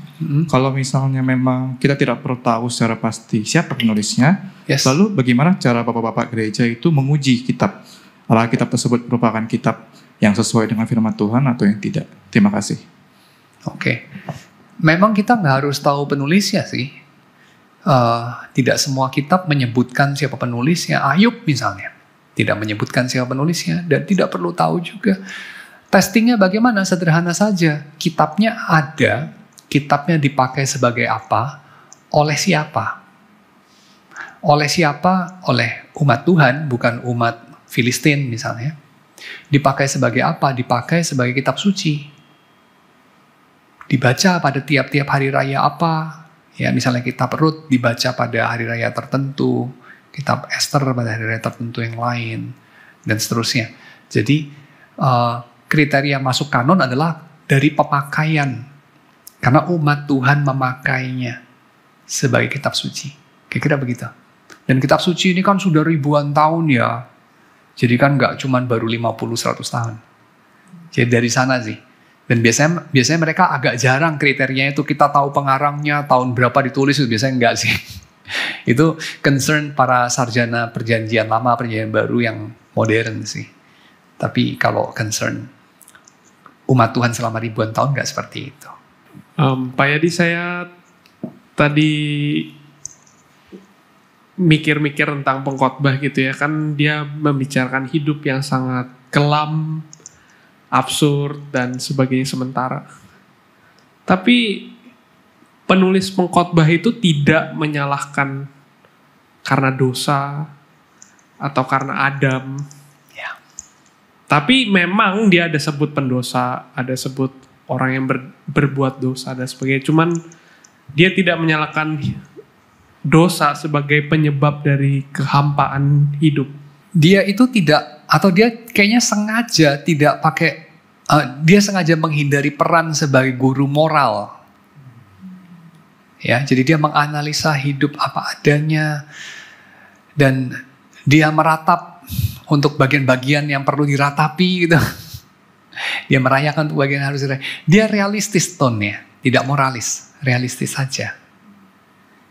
S5: Kalau misalnya memang kita tidak perlu tahu secara pasti siapa penulisnya, lalu bagaimana cara bapak-bapak gereja itu menguji kitab? Apakah kitab tersebut merupakan kitab yang sesuai dengan firman Tuhan atau yang tidak? Terima kasih.
S1: Oke. Memang kita nggak harus tahu penulisnya sih. Tidak semua kitab menyebutkan siapa penulisnya. Ayub misalnya tidak menyebutkan siapa penulisnya dan tidak perlu tahu juga. Testingnya bagaimana? Sederhana saja. Kitabnya ada, kitabnya dipakai sebagai apa? Oleh siapa? Oleh siapa? Oleh umat Tuhan, bukan umat Filistin misalnya. Dipakai sebagai apa? Dipakai sebagai kitab suci. Dibaca pada tiap-tiap hari raya apa? Ya, misalnya kitab Rut dibaca pada hari raya tertentu. Kitab Esther pada hari raya tertentu yang lain, dan seterusnya. Jadi kriteria masuk kanon adalah dari pemakaian, karena umat Tuhan memakainya sebagai kitab suci. Kira-kira begitu. Dan kitab suci ini kan sudah ribuan tahun ya, jadi kan nggak cuma baru 50-100 tahun. Jadi dari sana sih. Dan biasanya mereka agak jarang kriterianya itu kita tahu pengarangnya, tahun berapa ditulis, itu biasanya enggak sih. Itu concern para sarjana perjanjian lama, perjanjian baru yang modern sih. Tapi kalau concern umat Tuhan selama ribuan tahun nggak seperti itu.
S6: Pak Yadi, saya tadi mikir-mikir tentang pengkhotbah gitu ya. Kan dia membicarakan hidup yang sangat kelam, absurd, dan sebagainya sementara. Tapi penulis pengkhotbah itu tidak menyalahkan karena dosa atau karena Adam.
S1: Ya.
S6: Tapi memang dia ada sebut pendosa, ada sebut orang yang berbuat dosa dan sebagainya. Cuman dia tidak menyalahkan dosa sebagai penyebab dari kehampaan hidup.
S1: Dia itu tidak, atau dia kayaknya sengaja tidak pakai, dia sengaja menghindari peran sebagai guru moral. Ya, jadi dia menganalisa hidup apa adanya dan dia meratap untuk bagian-bagian yang perlu diratapi gitu. Dia merayakan untuk bagian yang harus dirayakan. Dia realistis tone-nya, tidak moralis, realistis saja.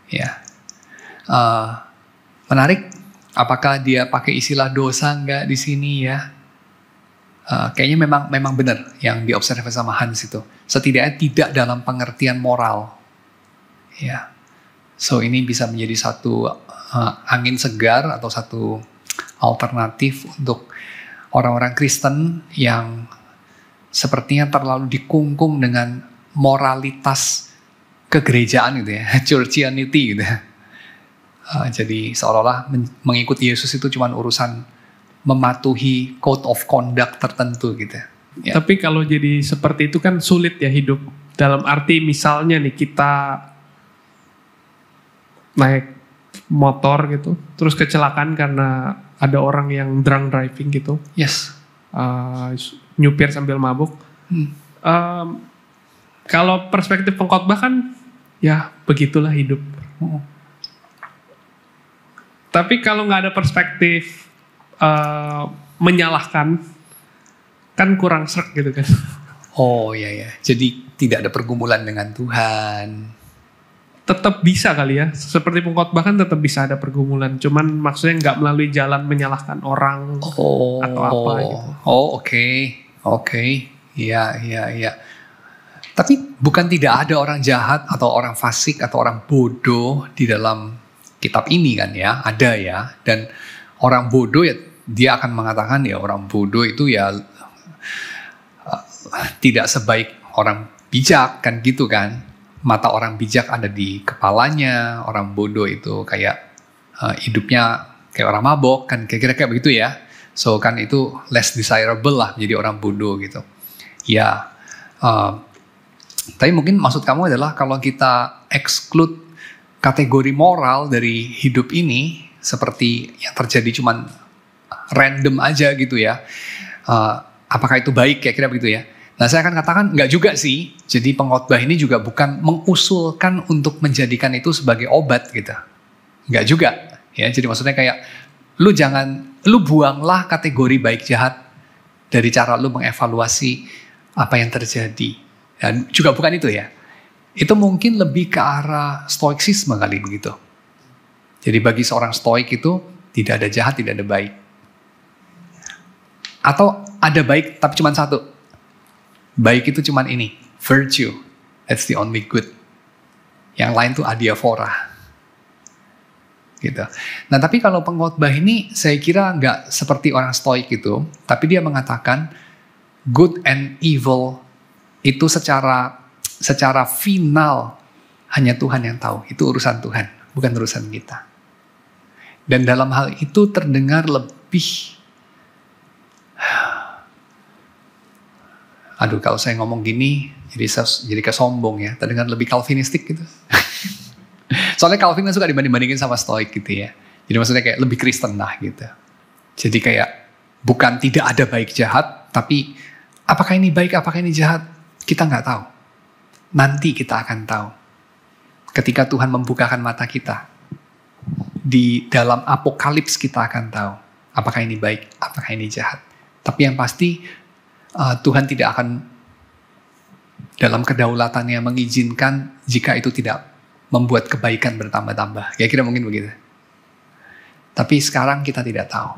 S1: Ya, menarik. Apakah dia pakai istilah dosa enggak di sini ya? Kayaknya memang benar yang diobservasi sama Hans itu. Setidaknya tidak dalam pengertian moral. Ya, so ini bisa menjadi satu angin segar atau satu alternatif untuk orang-orang Kristen yang sepertinya terlalu dikungkung dengan moralitas kegerejaan gitu ya, churchianity gitu ya. Jadi seolah-olah mengikuti Yesus itu cuma urusan mematuhi code of conduct tertentu gitu ya.
S6: Tapi kalau jadi seperti itu kan sulit ya hidup. Dalam arti misalnya nih kita naik motor gitu, terus kecelakaan karena ada orang yang drunk driving gitu.
S1: Yes.
S6: Nyupir sambil mabuk. Kalau perspektif pengkhotbah kan ya begitulah hidup. Tapi kalau nggak ada perspektif menyalahkan, kan kurang srek gitu kan.
S1: Oh iya. Jadi tidak ada pergumulan dengan Tuhan.
S6: Tetap bisa kali ya, seperti pengkhotbah kan tetap bisa ada pergumulan, cuman maksudnya nggak melalui jalan menyalahkan orang atau apa gitu.
S1: Oke. Iya. Tapi bukan tidak ada orang jahat atau orang fasik atau orang bodoh di dalam kitab ini kan ya, ada ya. Dan orang bodoh ya dia akan mengatakan ya orang bodoh itu ya tidak sebaik orang bijak kan gitu kan. Mata orang bijak ada di kepalanya, orang bodoh itu kayak hidupnya kayak orang mabok kan, kira-kira kayak begitu ya. So kan itu less desirable lah menjadi orang bodoh gitu. Ya, tapi mungkin maksud kamu adalah kalau kita exclude kategori moral dari hidup ini, seperti yang terjadi cuman random aja gitu ya. Apakah itu baik kira-kira begitu ya? Nah saya akan katakan enggak juga sih. Jadi pengkhotbah ini juga bukan mengusulkan untuk menjadikan itu sebagai obat gitu. Enggak juga. Ya, jadi maksudnya kayak lu buanglah kategori baik jahat dari cara lu mengevaluasi apa yang terjadi. Dan juga bukan itu ya. Itu mungkin lebih ke arah stoicisme kali begitu. Jadi bagi seorang stoik itu tidak ada jahat, tidak ada baik. Atau ada baik tapi cuma satu. Baik itu cuman ini, virtue. That's the only good. Yang lain tuh adiaphora. Gitu. Nah tapi kalau pengkhotbah ini saya kira nggak seperti orang stoik itu. Tapi dia mengatakan good and evil itu secara final hanya Tuhan yang tahu. Itu urusan Tuhan, bukan urusan kita. Dan dalam hal itu terdengar lebih... Aduh kalau saya ngomong gini jadi kesombong ya. Terdengar lebih Calvinistik gitu. Soalnya Calvin kan suka dibanding-bandingin sama Stoik gitu ya. Jadi maksudnya kayak lebih Kristen lah gitu. Jadi kayak bukan tidak ada baik jahat. Tapi apakah ini baik, apakah ini jahat? Kita nggak tahu. Nanti kita akan tahu. Ketika Tuhan membukakan mata kita. Di dalam apokalips kita akan tahu. Apakah ini baik, apakah ini jahat. Tapi yang pasti Tuhan tidak akan dalam kedaulatannya mengizinkan jika itu tidak membuat kebaikan bertambah-tambah. Kira-kira mungkin begitu. Tapi sekarang kita tidak tahu.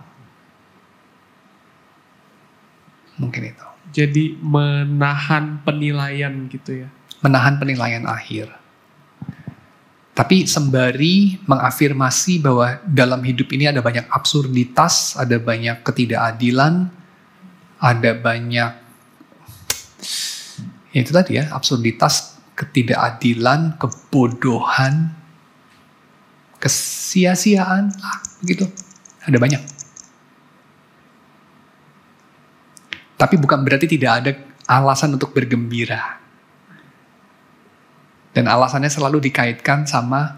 S1: Mungkin itu.
S6: Jadi menahan penilaian gitu ya.
S1: Menahan penilaian akhir. Tapi sembari mengafirmasi bahwa dalam hidup ini ada banyak absurditas, ada banyak ketidakadilan, ada banyak, ya itu tadi ya, absurditas, ketidakadilan, kebodohan, kesia-siaan, begitu. Ada banyak. Tapi bukan berarti tidak ada alasan untuk bergembira. Dan alasannya selalu dikaitkan sama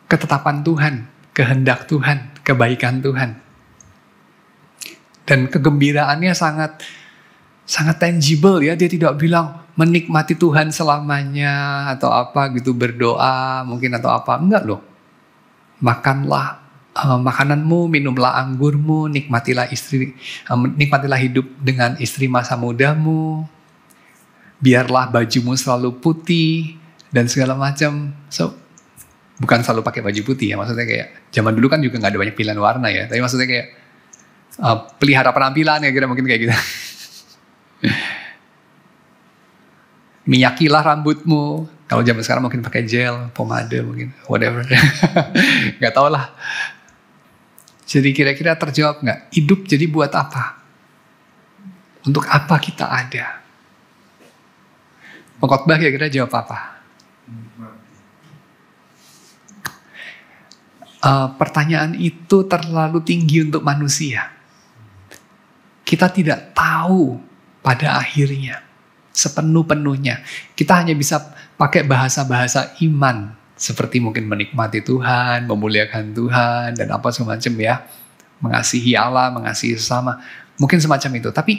S1: ketetapan Tuhan, kehendak Tuhan, kebaikan Tuhan. Dan kegembiraannya sangat tangible ya. Dia tidak bilang menikmati Tuhan selamanya atau apa gitu, berdoa mungkin atau apa. Enggak loh. Makanlah makananmu, minumlah anggurmu, nikmatilah hidup dengan istri masa mudamu. Biarlah bajumu selalu putih dan segala macam. So bukan selalu pakai baju putih ya. Maksudnya kayak zaman dulu kan juga nggak ada banyak pilihan warna ya. Tapi maksudnya kayak pelihara penampilan ya kira mungkin kayak gitu. Minyakilah rambutmu. Kalau zaman sekarang mungkin pakai gel, pomade mungkin, whatever. Gak tau lah. Jadi kira-kira terjawab gak? Hidup jadi buat apa? Untuk apa kita ada? Pengkhotbah kira-kira jawab apa? Pertanyaan itu terlalu tinggi untuk manusia. Kita tidak tahu pada akhirnya sepenuh-penuhnya. Kita hanya bisa pakai bahasa-bahasa iman, seperti mungkin menikmati Tuhan, memuliakan Tuhan, dan apa semacam ya. Mengasihi Allah, mengasihi sesama. Mungkin semacam itu. Tapi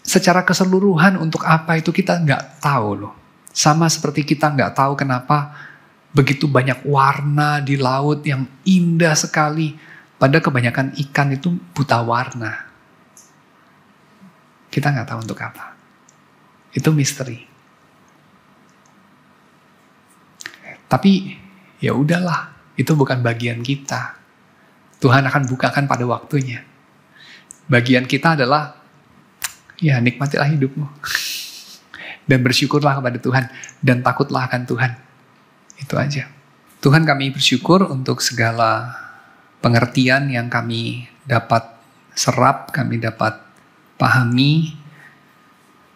S1: secara keseluruhan untuk apa itu kita nggak tahu loh. Sama seperti kita nggak tahu kenapa begitu banyak warna di laut yang indah sekali. Padahal kebanyakan ikan itu buta warna. Kita nggak tahu untuk apa. Itu misteri. Tapi ya udahlah, itu bukan bagian kita. Tuhan akan bukakan pada waktunya. Bagian kita adalah, ya nikmatilah hidupmu. Dan bersyukurlah kepada Tuhan. Dan takutlah akan Tuhan. Itu aja. Tuhan, kami bersyukur untuk segala pengertian yang kami dapat serap, kami dapat pahami,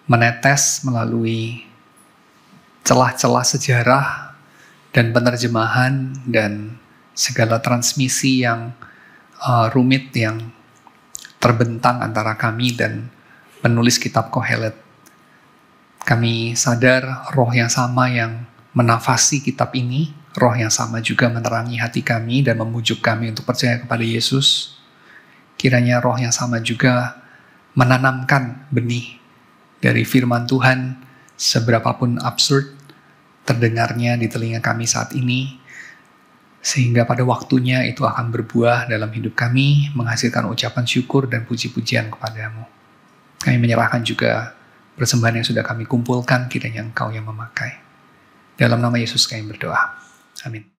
S1: menetes melalui celah-celah sejarah dan penerjemahan dan segala transmisi yang rumit yang terbentang antara kami dan penulis kitab Kohelet. Kami sadar roh yang sama yang menafasi kitab ini, roh yang sama juga menerangi hati kami dan memujuk kami untuk percaya kepada Yesus. Kiranya roh yang sama juga menanamkan benih dari firman Tuhan, seberapapun absurd terdengarnya di telinga kami saat ini, sehingga pada waktunya itu akan berbuah dalam hidup kami, menghasilkan ucapan syukur dan puji-pujian kepadamu. Kami menyerahkan juga persembahan yang sudah kami kumpulkan, kiranya Engkau yang memakai. Dalam nama Yesus kami berdoa. Amin.